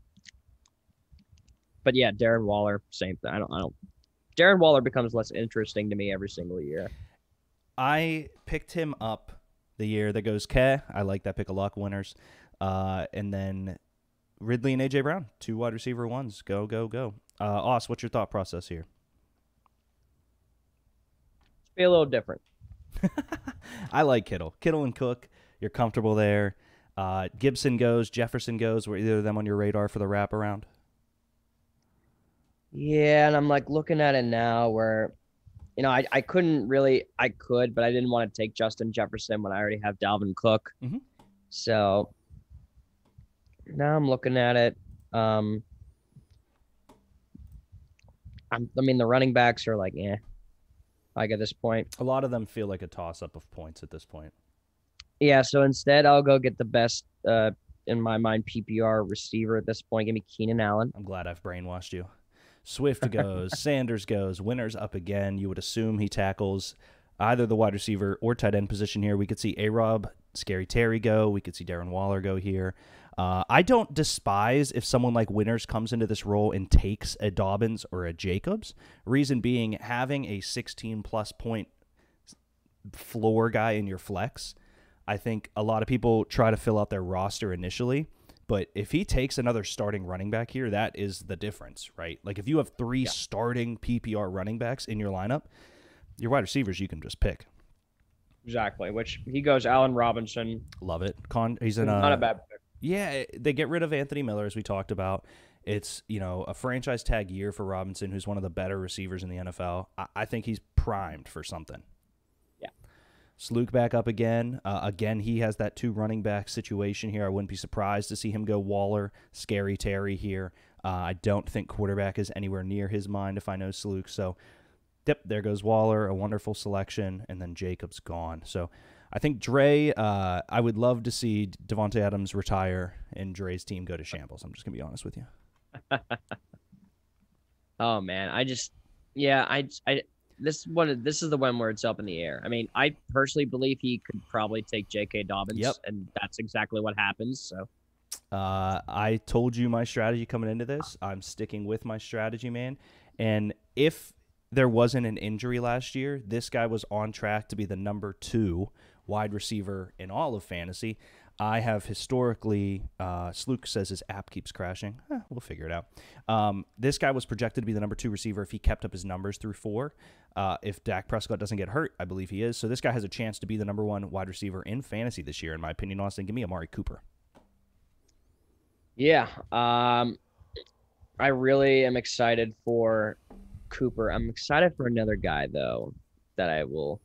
but yeah, Darren Waller, same thing. I don't. Darren Waller becomes less interesting to me every single year. I picked him up the year that goes K. I like that pick a lot, winners. And then Ridley and A.J. Brown, 2 wide receiver ones. Go, go, go. Oz, what's your thought process here? Be a little different. I like Kittle. Kittle and Cook, you're comfortable there. Gibson goes, Jefferson goes. Were either of them on your radar for the wraparound? Yeah, and I'm like looking at it now where, I couldn't really, I could, but I didn't want to take Justin Jefferson when I already have Dalvin Cook. Mm-hmm. So now I'm looking at it. The running backs are like, like at this point. A lot of them feel like a toss-up of points at this point. Yeah, so instead I'll go get the best, in my mind, PPR receiver at this point. Give me Keenan Allen. I'm glad I've brainwashed you. Swift goes, Sanders goes, Winner's up again. You would assume he tackles either the wide receiver or tight end position here. We could see A-Rob, Scary Terry go. We could see Darren Waller go here. I don't despise if someone like Winners comes into this role and takes a Dobbins or a Jacobs. Reason being, having a 16-plus point floor guy in your flex, I think a lot of people try to fill out their roster initially. But if he takes another starting running back here, that is the difference, right? Like if you have 3 starting PPR running backs in your lineup, your wide receivers you can just pick. Exactly, which he goes Allen Robinson. Love it. He's in not a bad pick. Yeah, they get rid of Anthony Miller, as we talked about. It's, a franchise tag year for Robinson, who's one of the better receivers in the NFL. I think he's primed for something. Yeah. Sluke back up again. Again, he has that 2 running back situation here. I wouldn't be surprised to see him go Waller, Scary Terry here. I don't think quarterback is anywhere near his mind if I know Sluke. So, yep, there goes Waller, a wonderful selection, and then Jacobs gone. So, I think Dre, I would love to see Devontae Adams retire and Dre's team go to shambles. I'm just going to be honest with you. Oh, man. This is the one where it's up in the air. I mean, I personally believe he could probably take J.K. Dobbins, and that's exactly what happens. So, I told you my strategy coming into this. I'm sticking with my strategy, man. And if there wasn't an injury last year, this guy was on track to be the number 2 wide receiver in all of fantasy. I have historically, Sluke says his app keeps crashing. We'll figure it out. This guy was projected to be the number 2 receiver if he kept up his numbers through 4. If Dak Prescott doesn't get hurt, I believe he is. So this guy has a chance to be the number 1 wide receiver in fantasy this year, in my opinion. Austin, give me Amari Cooper. Yeah. I really am excited for Cooper. I'm excited for another guy, though, that I will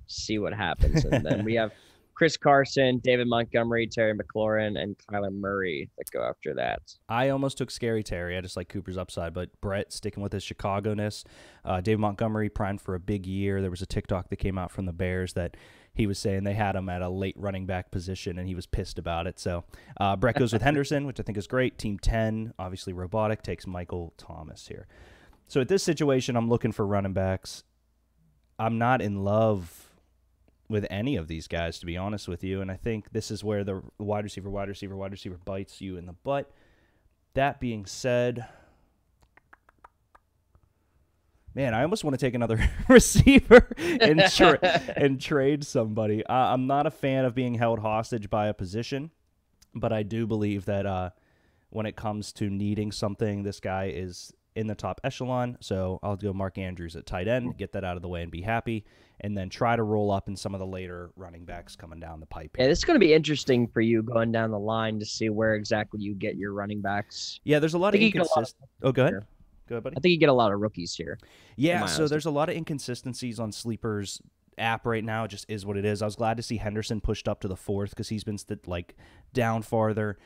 see what happens. And then we have Chris Carson, David Montgomery, Terry McLaurin, and Kyler Murray that go after that. I almost took Scary Terry. I just like Cooper's upside, but Brett sticking with his Chicago-ness. David Montgomery primed for a big year. There was a TikTok that came out from the Bears that he was saying they had him at a late running back position, and he was pissed about it. So Brett goes with Henderson, which I think is great. Team 10, obviously robotic, takes Michael Thomas here. So at this situation, I'm looking for running backs. I'm not in love with any of these guys, to be honest with you, and I think this is where the wide receiver bites you in the butt. That being said, man, I almost want to take another receiver and trade somebody. I'm not a fan of being held hostage by a position, but I do believe that when it comes to needing something, this guy is in the top echelon. So I'll go Mark Andrews at tight end, get that out of the way and be happy, and then try to roll up in some of the later running backs coming down the pipe here. Yeah, this is going to be interesting for you going down the line to see where exactly you get your running backs. Yeah, there's a lot of inconsistencies. Oh, go ahead. Go ahead, buddy. I think you get a lot of rookies here. Yeah, so there's a lot of inconsistencies on Sleeper's app right now. It just is what it is. I was glad to see Henderson pushed up to the 4th because he's been down farther.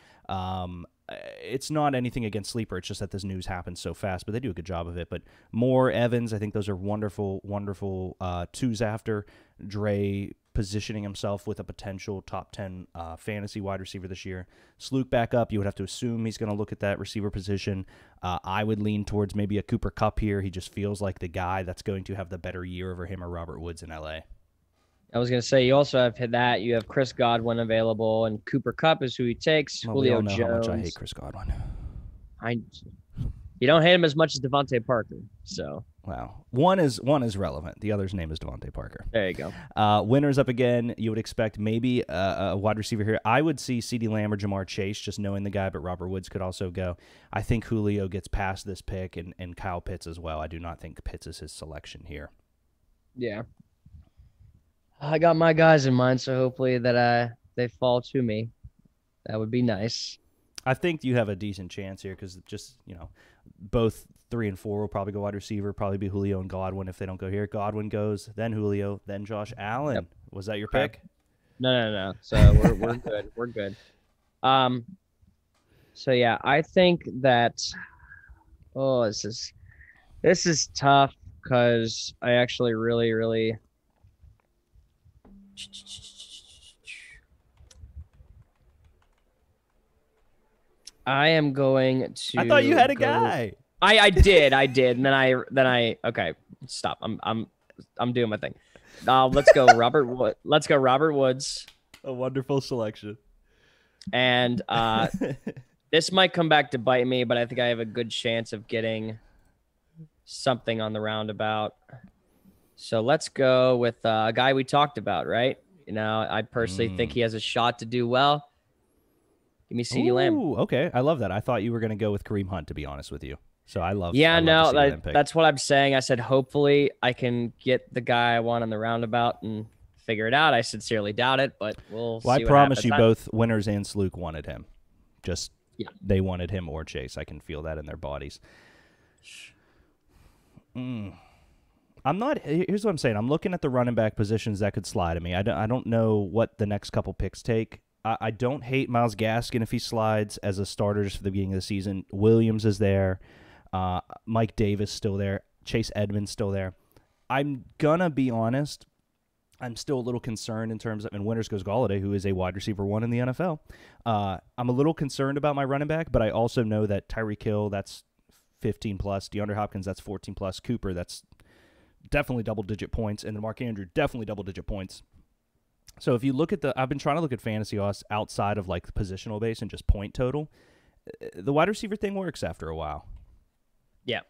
it's not anything against Sleeper. It's just that this news happens so fast, but they do a good job of it. But Moore, Evans, I think those are wonderful, wonderful twos after. Dre positioning himself with a potential top 10 fantasy wide receiver this year. Sluke back up. You would have to assume he's going to look at that receiver position. I would lean towards maybe a Cooper Kupp here. He just feels like the guy that's going to have the better year over him or Robert Woods in LA. I was going to say, you also have that. You have Chris Godwin available, and Cooper Kupp is who he takes. Well, Julio we all know Jones. how much I hate Chris Godwin. You don't hate him as much as Devontae Parker. So wow, one is relevant. The other's name is Devontae Parker. There you go. Winners up again. You would expect maybe a wide receiver here. I would see CeeDee Lamb or Jamar Chase, just knowing the guy, but Robert Woods could also go. I think Julio gets past this pick, and Kyle Pitts as well. I do not think Pitts is his selection here. Yeah. I got my guys in mind, so hopefully that they fall to me. That would be nice. I think you have a decent chance here because just, both 3 and 4 will probably go wide receiver, probably be Julio and Godwin if they don't go here. Godwin goes, then Julio, then Josh Allen. Yep. Was that your pick? No. So we're good. We're good. So yeah, I think that this is tough because I actually really I am going to. I thought you had a guy. I did, and then I. Okay, stop. I'm doing my thing. Let's go, Robert. Let's go, Robert Woods. A wonderful selection. And this might come back to bite me, but I think I have a good chance of getting something on the roundabout. So let's go with a guy we talked about, right? I personally think he has a shot to do well. Give me CeeDee Lamb. Okay. I love that. I thought you were going to go with Kareem Hunt, to be honest with you. So I love that's what I'm saying. I said, hopefully I can get the guy I want on the roundabout and figure it out. I sincerely doubt it, but we'll see. I promise you both Winners and Sluke wanted him. Just they wanted him or Chase. I can feel that in their bodies. Here's what I'm saying. I'm looking at the running back positions that could slide to me. I don't know what the next couple picks take. I don't hate Myles Gaskin if he slides as a starter just for the beginning of the season. Williams is there. Mike Davis still there. Chase Edmonds still there. I'm going to be honest. I'm still a little concerned in terms of, and winners goes Golladay, who is a wide receiver 1 in the NFL. I'm a little concerned about my running back, but I also know that Tyreek Hill, that's 15+. DeAndre Hopkins, that's 14+. Cooper, that's definitely double-digit points. And then Mark Andrews, definitely double-digit points. So if you look at I've been trying to look at fantasy odds outside of like the positional base and just point total. The wide receiver thing works after a while. Yeah.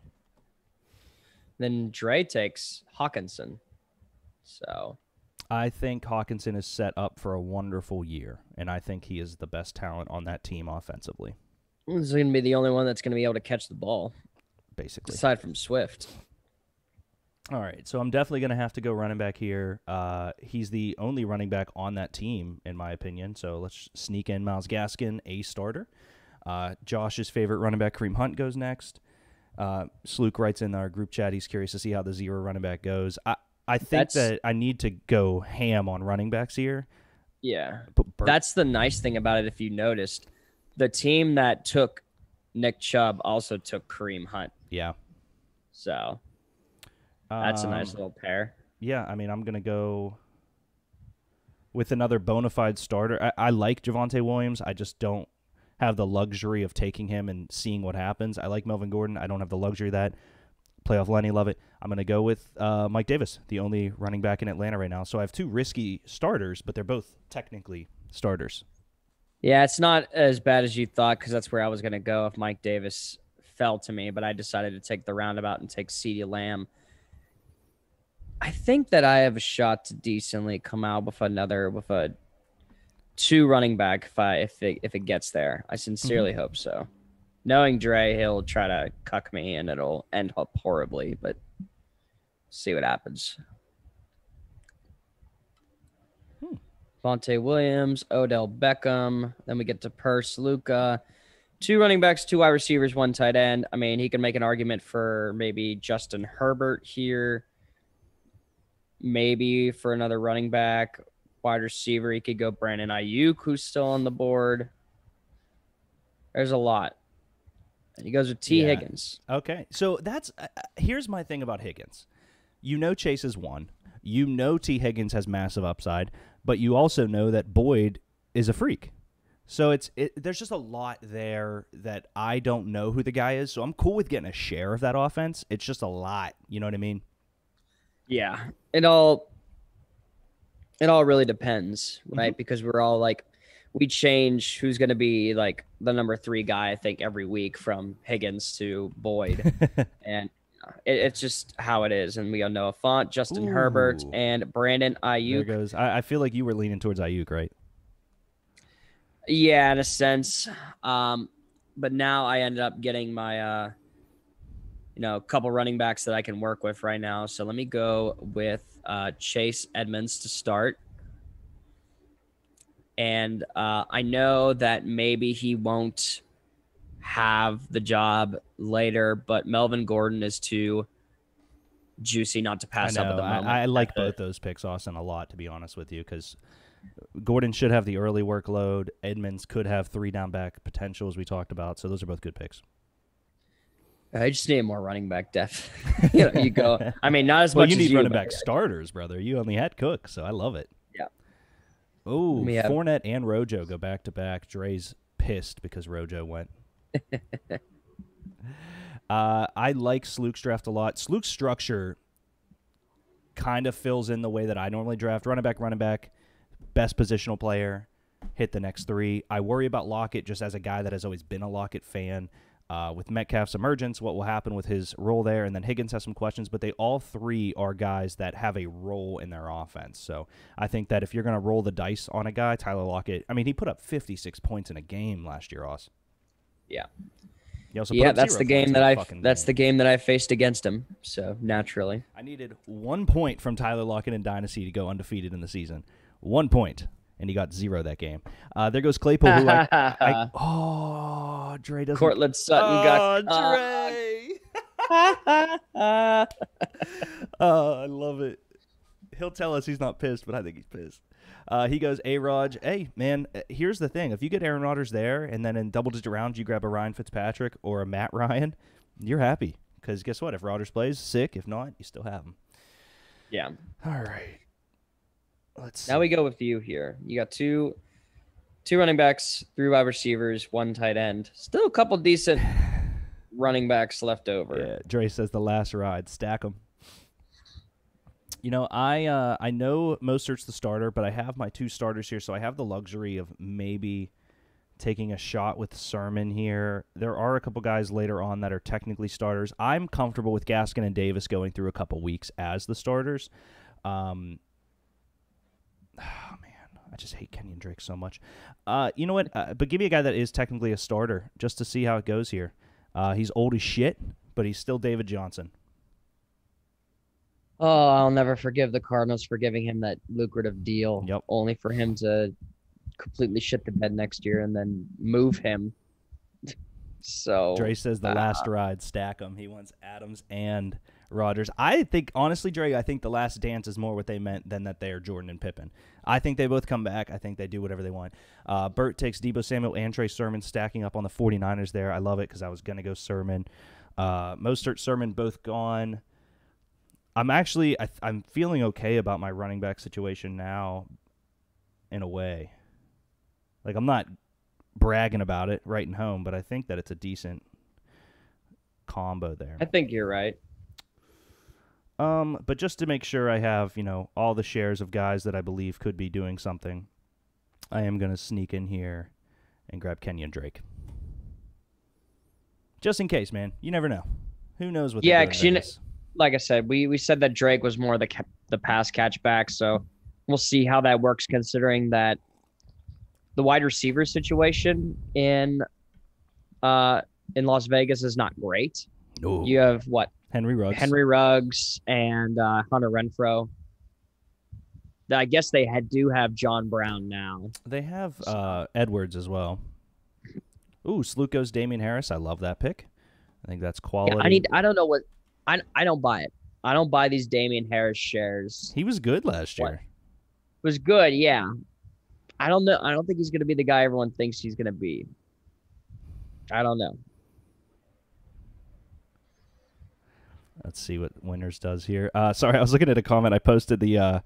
Then Dre takes Hawkinson. So I think Hawkinson is set up for a wonderful year, and I think he is the best talent on that team offensively. He's going to be the only one that's going to be able to catch the ball, basically, aside from Swift. All right, so I'm definitely going to have to go running back here. He's the only running back on that team, in my opinion, so let's sneak in Myles Gaskin, a starter. Josh's favorite running back, Kareem Hunt, goes next. Sluke writes in our group chat he's curious to see how the zero running back goes. I think that I need to go ham on running backs here. Yeah, that's the nice thing about it. If you noticed, the team that took Nick Chubb also took Kareem Hunt. Yeah. So that's a nice little pair. Yeah, I mean, I'm going to go with another bona fide starter. I like Javonte Williams. I just don't have the luxury of taking him and seeing what happens. I like Melvin Gordon. I don't have the luxury of that. Playoff Lenny, love it. I'm going to go with Mike Davis, the only running back in Atlanta right now. So I have two risky starters, but they're both technically starters. Yeah, it's not as bad as you thought because that's where I was going to go if Mike Davis fell to me, but I decided to take the roundabout and take CeeDee Lamb. I think that I have a shot to decently come out with a two running back if it gets there. I sincerely hope so. Knowing Dre, he'll try to cuck me and it'll end up horribly, but see what happens. Vontae Williams, Odell Beckham. Then we get to Purse, Luka. Two running backs, two wide receivers, one tight end. I mean, he can make an argument for maybe Justin Herbert here. Maybe for another running back, wide receiver, he could go Brandon Ayuk, who's still on the board. There's a lot. And he goes with T. Higgins. Okay. So that's here's my thing about Higgins. You know Chase is one. You know T. Higgins has massive upside, but you also know that Boyd is a freak. So there's just a lot there that I don't know who the guy is. So I'm cool with getting a share of that offense. It's just a lot. You know what I mean? Yeah. It all really depends, right? Because we're all like, we change who's going to be like the number 3 guy, I think, every week from Higgins to Boyd. And it's just how it is. And we got Noah Fant, Justin Herbert, and Brandon Ayuk. There goes. I feel like you were leaning towards Ayuk, right? Yeah, in a sense. But now I ended up getting my, couple running backs that I can work with right now. So let me go with Chase Edmonds to start. And I know that maybe he won't have the job later, but Melvin Gordon is too juicy not to pass up at the moment. I like both those picks, Austin, a lot, to be honest with you, because Gordon should have the early workload. Edmonds could have 3 down back potential, as we talked about. So those are both good picks. I just need more running back depth. You go. I mean, not as well, much. You need as running back starters, brother. You only had Cook, so I love it. Yeah. Oh, Fournette and Rojo go back to back. Dre's pissed because Rojo went. I like Slook's draft a lot. Slook's structure kind of fills in the way that I normally draft. Running back, best positional player, hit the next 3. I worry about Lockett just as a guy that has always been a Lockett fan. With Metcalf's emergence, what will happen with his role there? And then Higgins has some questions, but they all 3 are guys that have a role in their offense. So I think that if you're going to roll the dice on a guy, Tyler Lockett, I mean, he put up 56 points in a game last year, Oz. Yeah. That's the game the game that I faced against him. So naturally, I needed 1 point from Tyler Lockett in Dynasty to go undefeated in the season. 1 point. And he got 0 that game. There goes Claypool, who Dre doesn't. Cortland Sutton got. Dre. I love it. He'll tell us he's not pissed, but I think he's pissed. He goes, A-Rod, hey, man, here's the thing. If you get Aaron Rodgers there, and then in double-digit rounds you grab a Ryan Fitzpatrick or a Matt Ryan, you're happy. Because guess what? If Rodgers plays, sick. If not, you still have him. Yeah. All right. Let's see. Now we go with you here. You got two running backs, 3 wide receivers, 1 tight end. Still a couple decent running backs left over. Yeah, Dre says the last ride. Stack them. You know, I know Mostert's the starter, but I have my 2 starters here, so I have the luxury of maybe taking a shot with Sermon here. There are a couple guys later on that are technically starters. I'm comfortable with Gaskin and Davis going through a couple weeks as the starters. Oh, man, I just hate Kenyon Drake so much. You know what? But give me a guy that is technically a starter just to see how it goes here. He's old as shit, but he's still David Johnson. Oh, I'll never forgive the Cardinals for giving him that lucrative deal. Yep. Only for him to completely shit the bed next year and then move him. So Dre says the last ride, stack him. He wants Adams and Rodgers. I think, honestly, Dre, I think the last dance is more what they meant than that they are Jordan and Pippen. I think they both come back. I think they do whatever they want. Bert takes Deebo Samuel and Trey Sermon stacking up on the 49ers there. I love it because I was going to go Sermon. Mostert, Sermon both gone. I'm feeling okay about my running back situation now in a way. Like, I'm not bragging about it right and home, but I think that it's a decent combo there. I think you're right. But just to make sure I have, all the shares of guys that I believe could be doing something, I am going to sneak in here and grab Kenyon Drake. Just in case, man. You never know. Who knows what they're doing in like I said, we said that Drake was more the pass catch back, so we'll see how that works considering that the wide receiver situation in Las Vegas is not great. No. You have what? Henry Ruggs and Hunter Renfrow. I guess they do have John Brown now. They have Edwards as well. Ooh, Slook goes Damian Harris. I love that pick. I think that's quality. Yeah, I don't know what I don't buy it. I don't buy these Damian Harris shares. He was good last year. It was good, yeah. I don't know. I don't think he's going to be the guy everyone thinks he's going to be. I don't know. Let's see what Winners does here. Sorry, I was looking at a comment. I posted the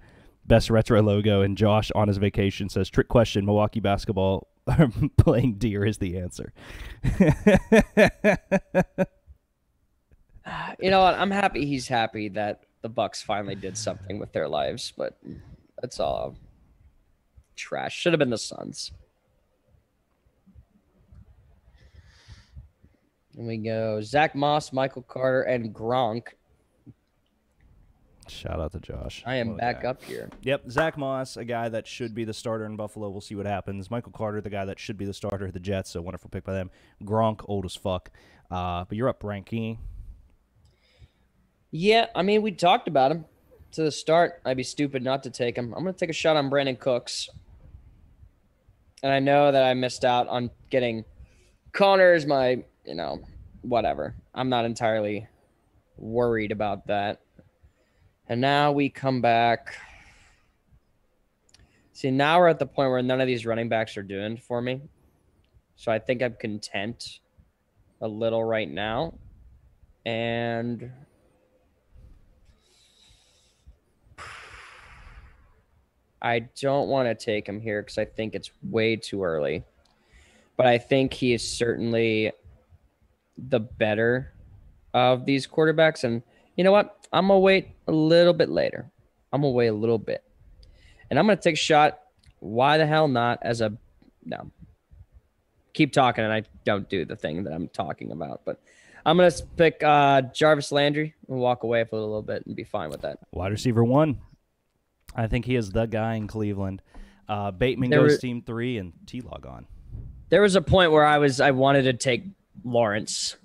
best retro logo, and Josh on his vacation says, trick question, Milwaukee basketball playing deer is the answer. You know what? I'm happy he's happy that the Bucks finally did something with their lives, but that's all trash. Should have been the Suns. And we go Zach Moss, Michael Carter, and Gronk. Shout out to Josh. I am back up here. Yep, Zach Moss, a guy that should be the starter in Buffalo. We'll see what happens. Michael Carter, the guy that should be the starter of the Jets, so wonderful pick by them. Gronk, old as fuck. But you're up, Ranky. Yeah, I mean, we talked about him to the start. I'd be stupid not to take him. I'm going to take a shot on Brandon Cooks. And I know that I missed out on getting Connors, my, whatever. I'm not entirely worried about that. And now we come back. See, now we're at the point where none of these running backs are doing for me. So I think I'm content a little right now. And I don't want to take him here because I think it's way too early. But I think he is certainly the better of these quarterbacks. And you know what? I'm going to wait a little bit later. I'm going to wait a little bit. And I'm going to take a shot. Why the hell not? No. Keep talking and I don't do the thing that I'm talking about. But I'm going to pick Jarvis Landry and walk away for a little bit and be fine with that. Wide receiver 1. I think he is the guy in Cleveland. Bateman goes team 3 and T-Log on. There was a point where I wanted to take Lawrence.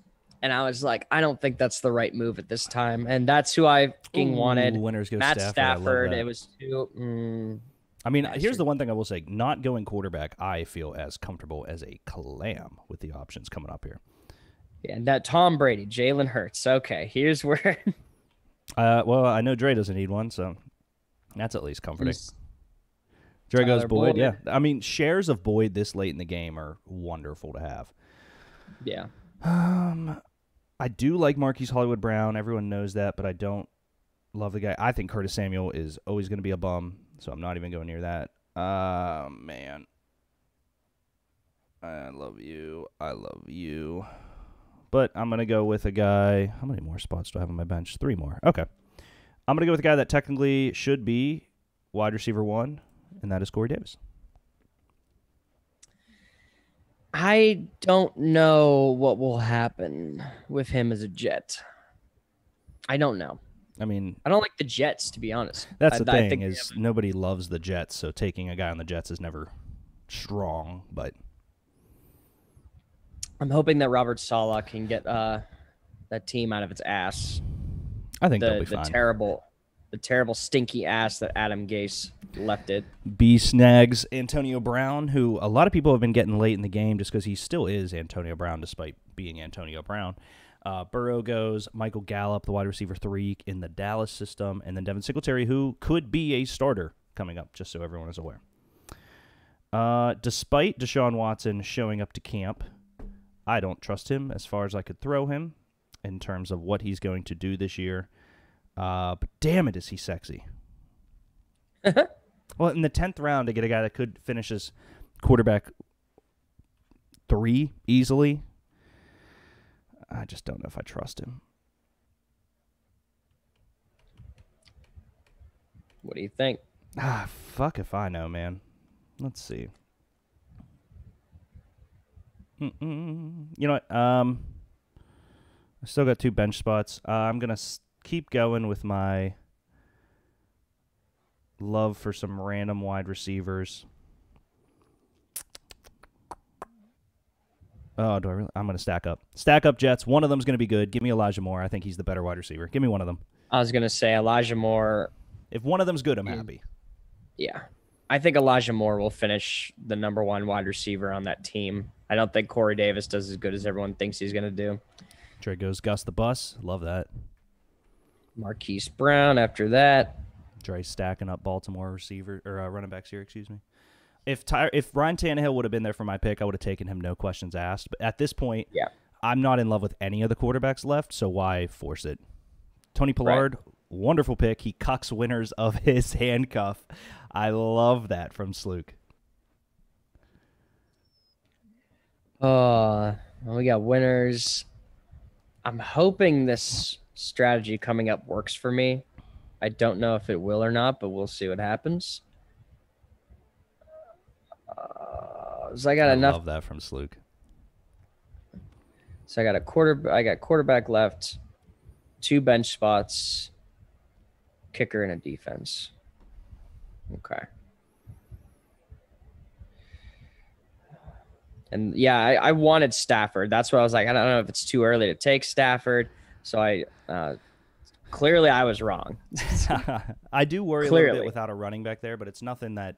And I was like, I don't think that's the right move at this time. And that's who I fucking wanted. Winners go Matt Stafford. It was too. I mean, here's the one thing I will say. Not going quarterback, I feel as comfortable as a clam with the options coming up here. Yeah, and that Tom Brady, Jalen Hurts. Okay, here's where. Well, I know Dre doesn't need one, so that's at least comforting. Dre goes Boyd. Yeah, I mean, shares of Boyd this late in the game are wonderful to have. Yeah. I do like Marquise Hollywood Brown. Everyone knows that, but I don't love the guy. I think Curtis Samuel is always going to be a bum, so I'm not even going near that. Man. I love you. I love you. But I'm going to go with a guy. How many more spots do I have on my bench? 3 more. Okay. I'm going to go with a guy that technically should be wide receiver 1, and that is Corey Davis. I don't know what will happen with him as a Jet. I don't know. I mean, I don't like the Jets, to be honest. That's the thing is nobody loves the Jets, so taking a guy on the Jets is never strong. But I'm hoping that Robert Saleh can get that team out of its ass. I think they'll be fine. The terrible stinky ass that Adam Gase left it. B snags Antonio Brown, who a lot of people have been getting late in the game just because he still is Antonio Brown despite being Antonio Brown. Burrow goes, Michael Gallup, the wide receiver 3 in the Dallas system, and then Devin Singletary, who could be a starter coming up, just so everyone is aware. Despite Deshaun Watson showing up to camp, I don't trust him as far as I could throw him in terms of what he's going to do this year. But damn it, is he sexy. Well, in the 10th round, to get a guy that could finish as quarterback 3 easily, I just don't know if I trust him. What do you think? Fuck if I know, man. Let's see. You know what? I still got 2 bench spots. I'm going to keep going with my love for some random wide receivers. Oh, do I really? I'm going to stack up. Stack up Jets. One of them's going to be good. Give me Elijah Moore. I think he's the better wide receiver. Give me one of them. I was going to say Elijah Moore. If one of them's good, I'm happy. Yeah. I think Elijah Moore will finish the number 1 wide receiver on that team. I don't think Corey Davis does as good as everyone thinks he's going to do. Trey goes Gus the Bus. Love that. Marquise Brown after that. Dre stacking up Baltimore receiver or running backs here, excuse me. if Ryan Tannehill would have been there for my pick, I would have taken him, no questions asked. But at this point, Yeah. I'm not in love with any of the quarterbacks left, so why force it? Tony Pollard, wonderful pick. He cucks winners of his handcuff. I love that from Sluke. We got winners. I'm hoping this strategy coming up works for me. I don't know if it will or not, but we'll see what happens. So I got enough. I love that from Sluke. So I got quarterback left, 2 bench spots, kicker, and a defense. Okay. And yeah, I wanted Stafford. That's what I was like. I don't know if it's too early to take Stafford. So I clearly I was wrong. I do worry a little bit without a running back there, but it's nothing that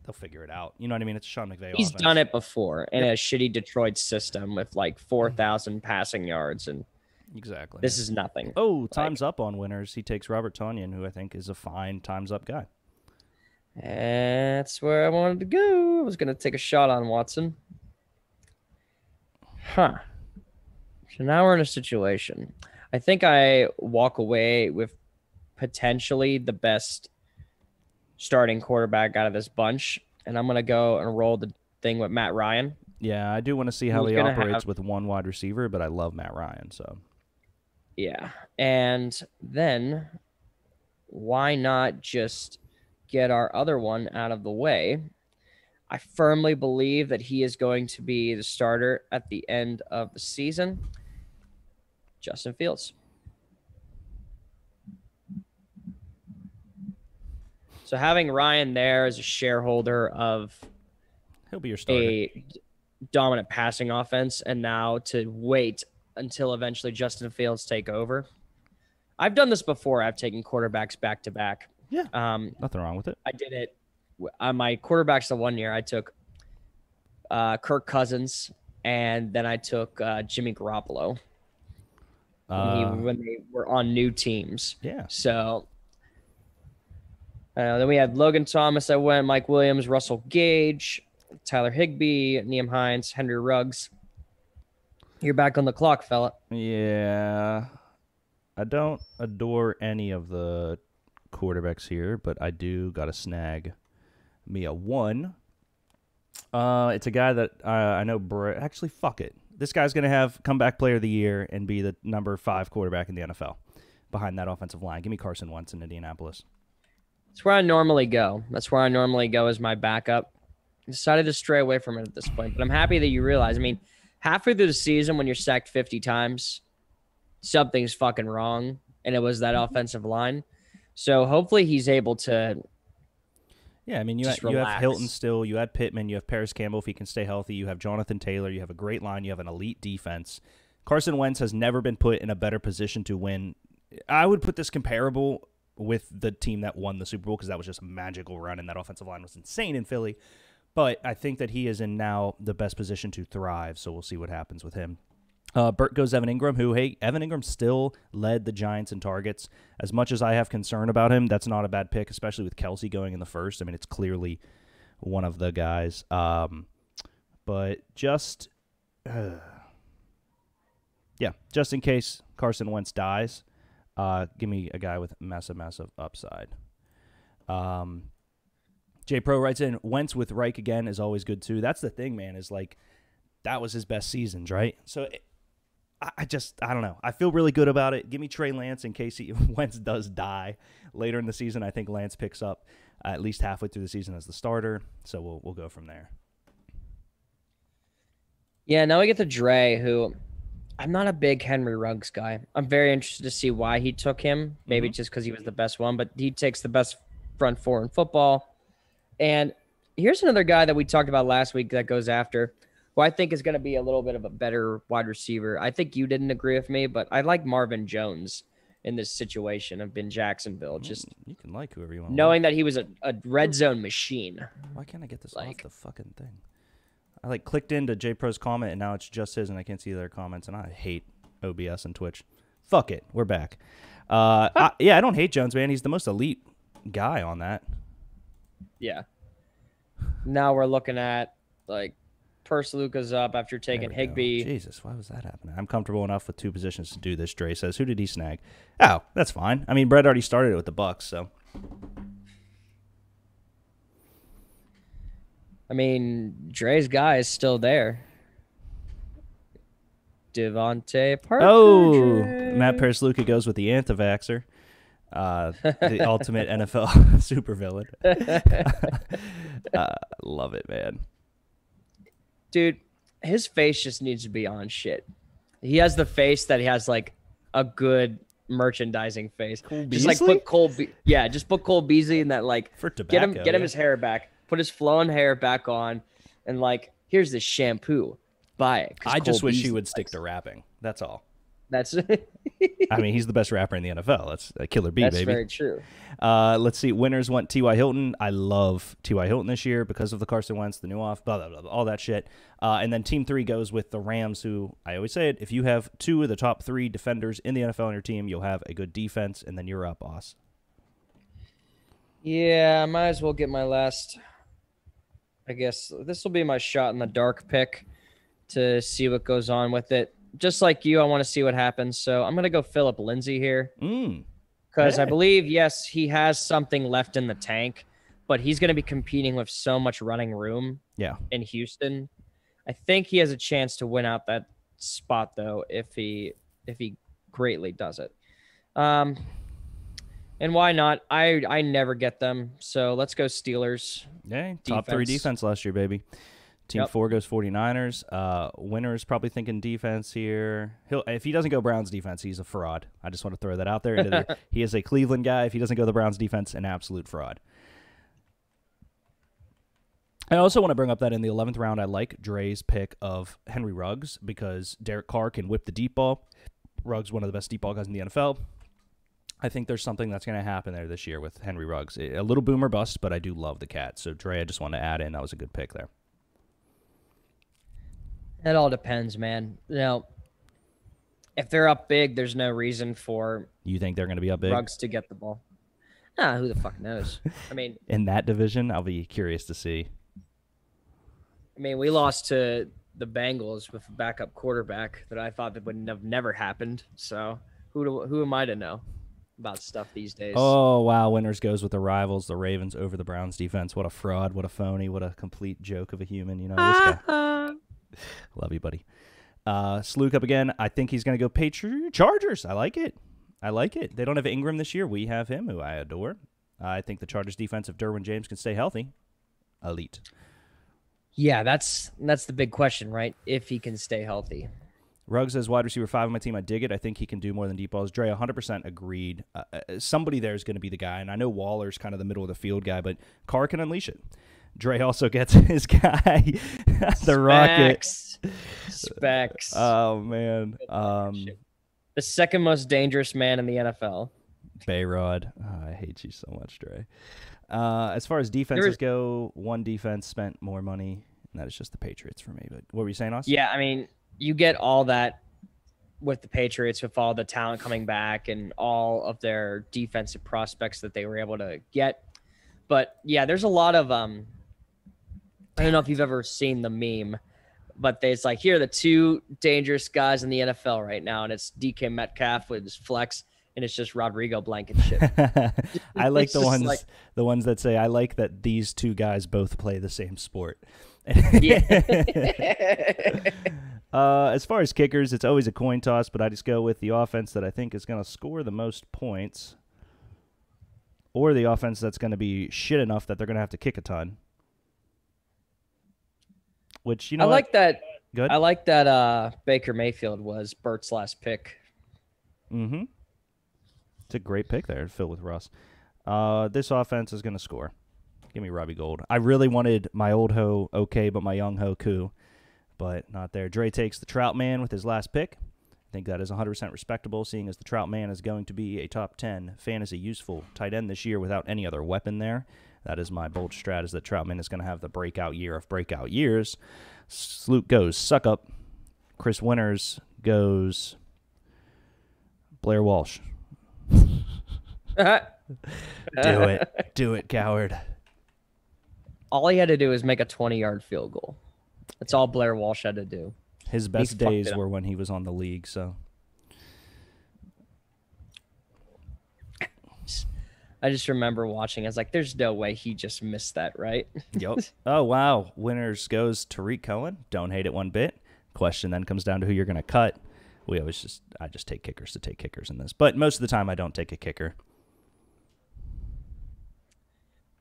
they'll figure it out. You know what I mean? It's Sean McVay. He's offense. done it before in a shitty Detroit system with like 4,000 passing yards, and exactly. This is nothing. Oh, time's up on winners. He takes Robert Tonyan, who I think is a fine time's up guy. That's where I wanted to go. I was going to take a shot on Watson. Huh. So now we're in a situation. I think I walk away with potentially the best starting quarterback out of this bunch, and I'm going to go and roll the thing with Matt Ryan. Yeah, I do want to see how he operates with one wide receiver, but I love Matt Ryan, so. Yeah, and then why not just get our other one out of the way? I firmly believe that he is going to be the starter at the end of the season. Justin Fields. So having Ryan there as a shareholder of he'll be your starter. A dominant passing offense, and now to wait until eventually Justin Fields take over. I've done this before. I've taken quarterbacks back to back. Yeah, nothing wrong with it. I did it on my quarterbacks the one year. I took Kirk Cousins, and then I took Jimmy Garoppolo when they were on new teams. Yeah. So then we had Logan Thomas. I went Mike Williams, Russell Gage, Tyler Higbee, Nyheim Hines, Henry Ruggs. You're back on the clock, fella. Yeah. I don't adore any of the quarterbacks here, but I do got to snag me a one. It's a guy that I know. Actually, fuck it. This guy's going to have comeback player of the year and be the number 5 quarterback in the NFL behind that offensive line. Give me Carson Wentz in Indianapolis. That's where I normally go. That's where I normally go as my backup. I decided to stray away from it at this point, but I'm happy that you realize. I mean, halfway through the season when you're sacked 50 times, something's fucking wrong, and it was that offensive line. So hopefully he's able to. Yeah, I mean, you have Hilton still, you had Pittman, you have Paris Campbell if he can stay healthy, you have Jonathan Taylor, you have a great line, you have an elite defense. Carson Wentz has never been put in a better position to win. I would put this comparable with the team that won the Super Bowl because that was just a magical run, and that offensive line was insane in Philly. But I think that he is in now the best position to thrive, so we'll see what happens with him. Burt goes Evan Ingram, who, hey, Evan Ingram still led the Giants in targets. As much as I have concern about him, that's not a bad pick, especially with Kelsey going in the first. I mean, it's clearly one of the guys. But just, just in case Carson Wentz dies, give me a guy with massive upside. J Pro writes in, Wentz with Reich again is always good too. That's the thing, man, is like that was his best seasons, right? So I don't know. I feel really good about it. Give me Trey Lance in case Wentz does die later in the season. I think Lance picks up at least halfway through the season as the starter, so we'll go from there. Yeah, now we get to Dre, who I'm not a big Henry Ruggs guy. I'm very interested to see why he took him. Maybe just because he was the best one, but he takes the best front four in football. And here's another guy that we talked about last week that goes after, who I think is going to be a little bit of a better wide receiver. I think you didn't agree with me, but I like Marvin Jones in this situation of Ben Jacksonville. Just you can like whoever you want. Knowing that he was a red zone machine. Why can't I get this off the fucking thing? I clicked into J Pro's comment and now it's just his and I can't see their comments and I hate OBS and Twitch. Fuck it, we're back. I don't hate Jones, man. He's the most elite guy on that. Yeah. Now we're looking at like Persluca's up after taking There we go. Higbee. Jesus, why was that happening? I'm comfortable enough with 2 positions to do this, Dre says. Who did he snag? Oh, that's fine. I mean, Brett already started it with the Bucks, so. I mean, Dre's guy is still there. Devontae Parker. Oh, Dre. Matt Persluca goes with the anti-vaxxer. The ultimate NFL supervillain. Love it, man. Dude, his face just needs to be on shit. He has the face that he has like a good merchandising face. Just like put just put Cole Beasley in that like for tobacco, get him his hair back, put his flowing hair back on, and like here's this shampoo. Buy it. I just wish he would stick to rapping. That's all. That's I mean, he's the best rapper in the NFL. That's a killer B, That's baby. very true. Let's see. Winners went T.Y. Hilton. I love T.Y. Hilton this year because of the Carson Wentz, the new off, blah, blah, blah, all that shit. And then Team 3 goes with the Rams, who, I always say it, if you have 2 of the top 3 defenders in the NFL on your team, you'll have a good defense, and then you're up, boss. Yeah, I might as well get my last. I guess this will be my shot in the dark pick to see what goes on with it. Just like you, I want to see what happens. So I'm going to go Philip Lindsay here. Because I believe, yes, he has something left in the tank, but he's going to be competing with so much running room in Houston. I think he has a chance to win out that spot, though, if he greatly does it. And why not? I never get them. So let's go Steelers. Yeah, top 3 defense last year, baby. Team 4 goes 49ers. Winner's probably thinking defense here. If he doesn't go Browns defense, he's a fraud. I just want to throw that out there. He is a Cleveland guy. If he doesn't go the Browns defense, an absolute fraud. I also want to bring up that in the 11th round, I like Dre's pick of Henry Ruggs because Derek Carr can whip the deep ball. Ruggs, one of the best deep ball guys in the NFL. I think there's something that's going to happen there this year with Henry Ruggs. A little boomer bust, but I do love the cat. So, Dre, I just want to add in. That was a good pick there. It all depends, man. You know, if they're up big, there's no reason for you think they're going to be up big? Ruggs to get the ball. Nah, who the fuck knows? I mean, in that division, I'll be curious to see. I mean, we lost to the Bengals with a backup quarterback that I thought that would have never happened. So who am I to know about stuff these days? Oh, wow. Winners goes with the rivals, the Ravens over the Browns defense. What a fraud. What a phony. What a complete joke of a human. You know, this guy. Love you, buddy. Sluke up again. I think he's going to go Chargers. I like it. They don't have Ingram this year. We have him, who I adore. I think the Chargers defense, if Derwin James can stay healthy, elite. Yeah, that's the big question, right? If he can stay healthy. Ruggs says wide receiver 5 on my team. I dig it. I think he can do more than deep balls. Dre, 100% agreed. Somebody there is going to be the guy, and I know Waller's kind of the middle of the field guy, but Carr can unleash it. Dre also gets his guy, the Rocket. Specs. Oh, man. The second most dangerous man in the NFL. Bayrod. Oh, I hate you so much, Dre. As far as defenses go, one defense spent more money, and that is just the Patriots for me. But what were you saying, Austin? Yeah, I mean, you get all that with the Patriots with all the talent coming back and all of their defensive prospects that they were able to get. But, yeah, there's a lot of I don't know if you've ever seen the meme, but it's like, here are the 2 dangerous guys in the NFL right now, and it's DK Metcalf with his flex, and it's just Rodrigo Blankenship. I like the ones that say, I like that these 2 guys both play the same sport. Yeah. As far as kickers, it's always a coin toss, but I just go with the offense that I think is going to score the most points, or the offense that's going to be shit enough that they're going to have to kick a ton. Which, you know, I like that. Good. I like that Baker Mayfield was Bert's last pick. Mm-hmm. It's a great pick there, filled with Russ. This offense is going to score. Give me Robbie Gould. I really wanted my old hoe okay, but my young hoe coup, but not there. Dre takes the Trout Man with his last pick. I think that is 100% respectable, seeing as the Trout Man is going to be a top 10 fantasy useful tight end this year without any other weapon there. That is my bold strat, is that Troutman is going to have the breakout year of breakout years. Sluke goes Suck Up. Chris Winters goes Blair Walsh. Do it. Do it, coward. all he had to do was make a 20-yard field goal. That's all Blair Walsh had to do. His best days were when he was on the league, so. I just remember watching. I was like, there's no way he just missed that, right? Yep. Oh, wow. Winners goes Tariq Cohen. Don't hate it one bit. Question then comes down to who you're going to cut. I just take kickers to take kickers in this. But most of the time I don't take a kicker.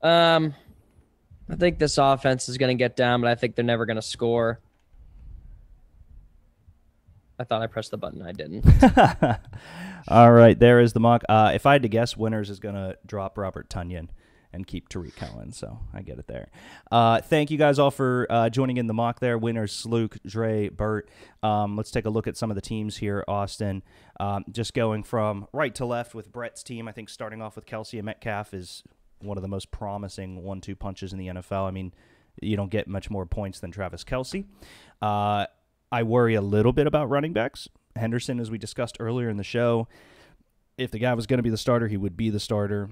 I think this offense is going to get down, but I think they're never going to score. I thought I pressed the button. I didn't. All right, there is the mock. If I had to guess, Winners is going to drop Robert Tunyon and keep Tariq Cohen, so I get it there. Thank you guys all for joining in the mock there. Winners, Sluke, Dre, Burt. Let's take a look at some of the teams here, Austin. Just going from right to left with Brett's team, I think starting off with Kelsey and Metcalf is one of the most promising 1-2 punches in the NFL. I mean, you don't get much more points than Travis Kelsey. I worry a little bit about running backs. Henderson, as we discussed earlier in the show, if the guy was going to be the starter, he would be the starter.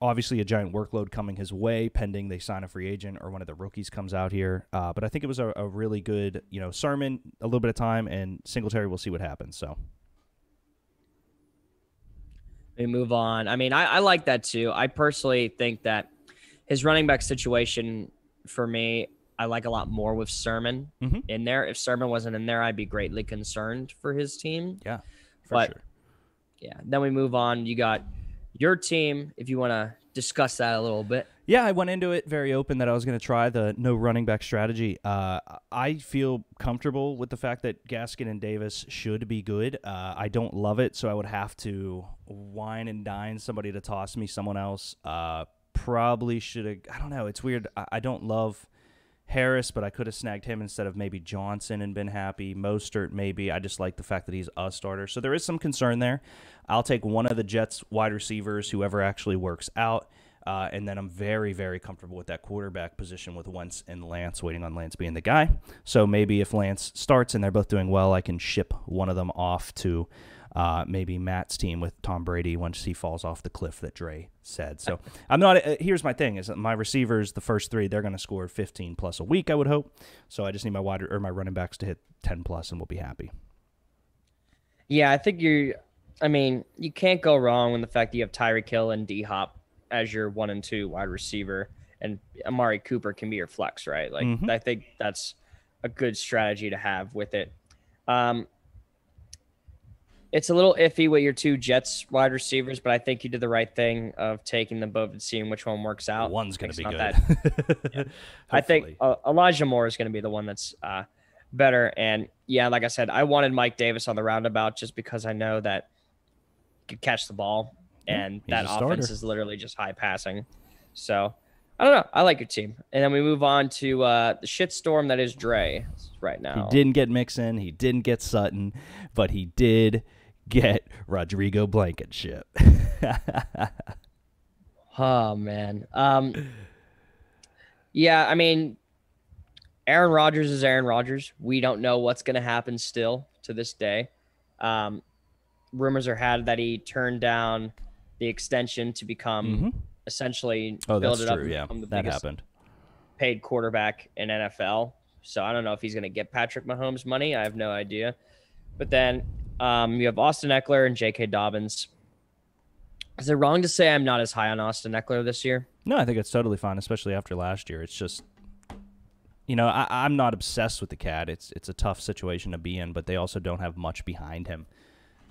Obviously, a giant workload coming his way, pending they sign a free agent or one of the rookies comes out here. But I think it was a really good, Sermon, a little bit of time, and Singletary, we'll see what happens. So we move on. I mean, I like that too. I personally think that his running back situation for me, I like a lot more with Sermon in there. If Sermon wasn't in there, I'd be greatly concerned for his team. Yeah, for sure. Yeah, then we move on. You got your team, if you want to discuss that a little bit. Yeah, I went into it very open that I was going to try the no running back strategy. I feel comfortable with the fact that Gaskin and Davis should be good. I don't love it, so I would have to wine and dine somebody to toss me someone else. Probably should have. I don't know. It's weird. I don't love Harris, but I could have snagged him instead of maybe Johnson and been happy. Mostert, maybe. I just like the fact that he's a starter. So there is some concern there. I'll take one of the Jets wide receivers, whoever actually works out. And then I'm very, very comfortable with that quarterback position with Wentz and Lance, waiting on Lance being the guy. So maybe if Lance starts and they're both doing well, I can ship one of them off to maybe Matt's team with Tom Brady once he falls off the cliff that Dre said. So I'm not. Here's my thing: is that my receivers, the first three, they're going to score 15 plus a week, I would hope. So I just need my my running backs to hit 10 plus, and we'll be happy. Yeah, I think you can't go wrong with the fact that you have Tyreek Hill and D Hop as your 1 and 2 wide receiver, and Amari Cooper can be your flex, right? Like I think that's a good strategy to have with it. It's a little iffy with your 2 Jets wide receivers, but I think you did the right thing of taking them both and seeing which one works out. One's going to be good. Yeah. I think Elijah Moore is going to be the one that's better. And yeah, like I said, I wanted Mike Davis on the roundabout just because I know that he could catch the ball, and that offense is literally just high passing. So I don't know. I like your team. And then we move on to the shitstorm that is Dre right now. He didn't get Mixon. He didn't get Sutton, but he did get Rodrigo Blankenship. Oh, man. Yeah, I mean, Aaron Rodgers is Aaron Rodgers. We don't know what's going to happen still to this day. Rumors are had that he turned down the extension to become essentially build it up and become the biggest paid quarterback in NFL. So I don't know if he's going to get Patrick Mahomes money. I have no idea. But then you have Austin Eckler and J.K. Dobbins. Is it wrong to say I'm not as high on Austin Eckler this year? No, I think it's totally fine, especially after last year. It's just, I'm not obsessed with the cat. It's a tough situation to be in, but they also don't have much behind him.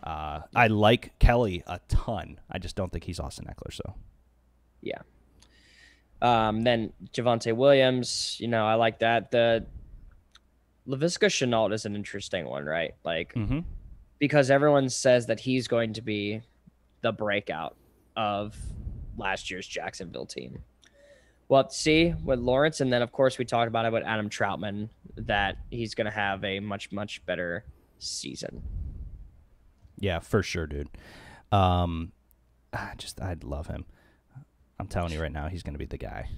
I like Kelly a ton. I just don't think he's Austin Eckler, so. Yeah. Then Javonte Williams, I like that. The Laviska Shenault is an interesting one, right? Like, because everyone says that he's going to be the breakout of last year's Jacksonville team. Well, see with Lawrence, and then of course we talked about it with Adam Troutman, that he's going to have a much, much better season. Yeah, for sure, dude. I'd love him. I'm telling you right now, he's going to be the guy.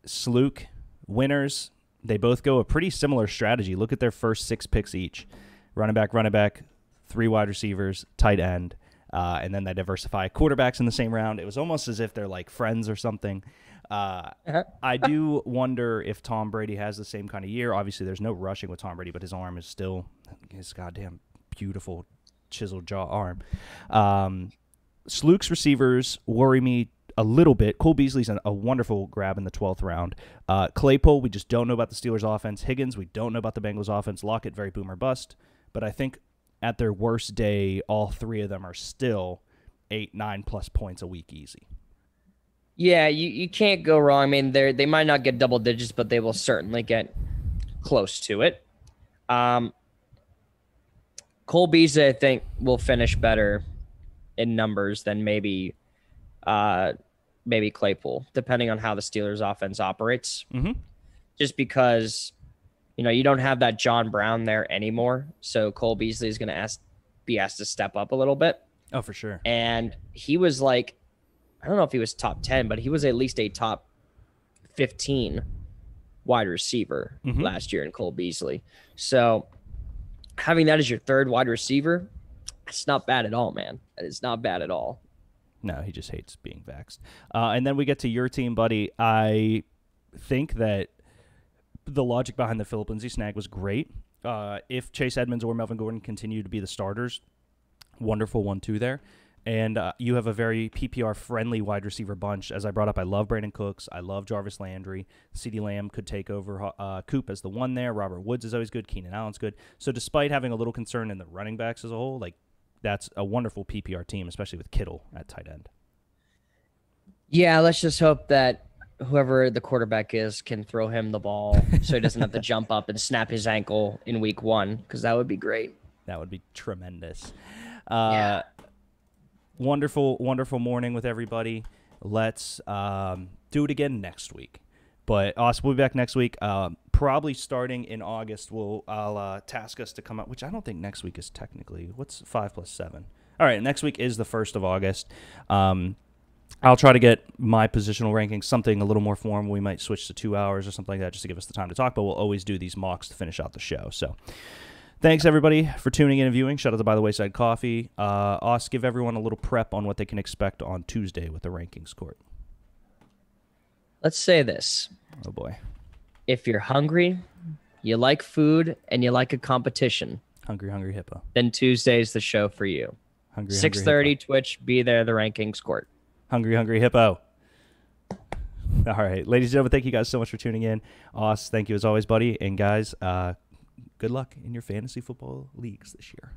Sluke, Winners, they both go a pretty similar strategy. Look at their first 6 picks each. Running back, 3 wide receivers, tight end, and then they diversify quarterbacks in the same round. It was almost as if they're like friends or something. I do wonder if Tom Brady has the same kind of year. Obviously, there's no rushing with Tom Brady, but his arm is still his goddamn beautiful chiseled jaw arm. Slook's receivers worry me a little bit. Cole Beasley's a wonderful grab in the 12th round. Claypool, we just don't know about the Steelers' offense. Higgins, we don't know about the Bengals' offense. Lockett, very boomer bust. But I think at their worst day, all three of them are still 8-9+ points a week easy. Yeah, you can't go wrong. I mean, they might not get double digits, but they will certainly get close to it. Cole Beasley, I think, will finish better in numbers than maybe Claypool, depending on how the Steelers' offense operates. Mm-hmm. Just because, you don't have that John Brown there anymore, so Cole Beasley is going to be asked to step up a little bit. Oh, for sure. And he was like, I don't know if he was top 10, but he was at least a top 15 wide receiver last year in Cole Beasley. So having that as your third wide receiver, it's not bad at all, man. It's not bad at all. No, he just hates being vaxxed. And then we get to your team, buddy. I think that the logic behind the Phillip Lindsay snag was great. If Chase Edmonds or Melvin Gordon continue to be the starters, wonderful 1-2 there. And you have a very PPR-friendly wide receiver bunch. As I brought up, I love Brandon Cooks. I love Jarvis Landry. CeeDee Lamb could take over Coop as the one there. Robert Woods is always good. Keenan Allen's good. So despite having a little concern in the running backs as a whole, that's a wonderful PPR team, especially with Kittle at tight end. Yeah, let's just hope that whoever the quarterback is can throw him the ball so he doesn't have to jump up and snap his ankle in week 1, because that would be great. That would be tremendous. Yeah. Wonderful, wonderful morning with everybody. Let's do it again next week. But Austin, we'll be back next week. Probably starting in August, I'll task us to come up, which I don't think next week is technically. What's 5 + 7? All right, next week is the 1st of August. I'll try to get my positional rankings, something a little more formal. We might switch to 2 hours or something like that just to give us the time to talk, but we'll always do these mocks to finish out the show. So thanks, everybody, for tuning in and viewing. Shout out to By the Wayside Coffee. Give everyone a little prep on what they can expect on Tuesday with the rankings court. Let's say this. Oh, boy. If you're hungry, you like food, and you like a competition. Hungry, hungry hippo. Then Tuesday's the show for you. Hungry, 6:30 Twitch, be there, the rankings court. Hungry, hungry hippo. All right. Ladies and gentlemen, thank you guys so much for tuning in. Thank you as always, buddy. And guys, good luck in your fantasy football leagues this year.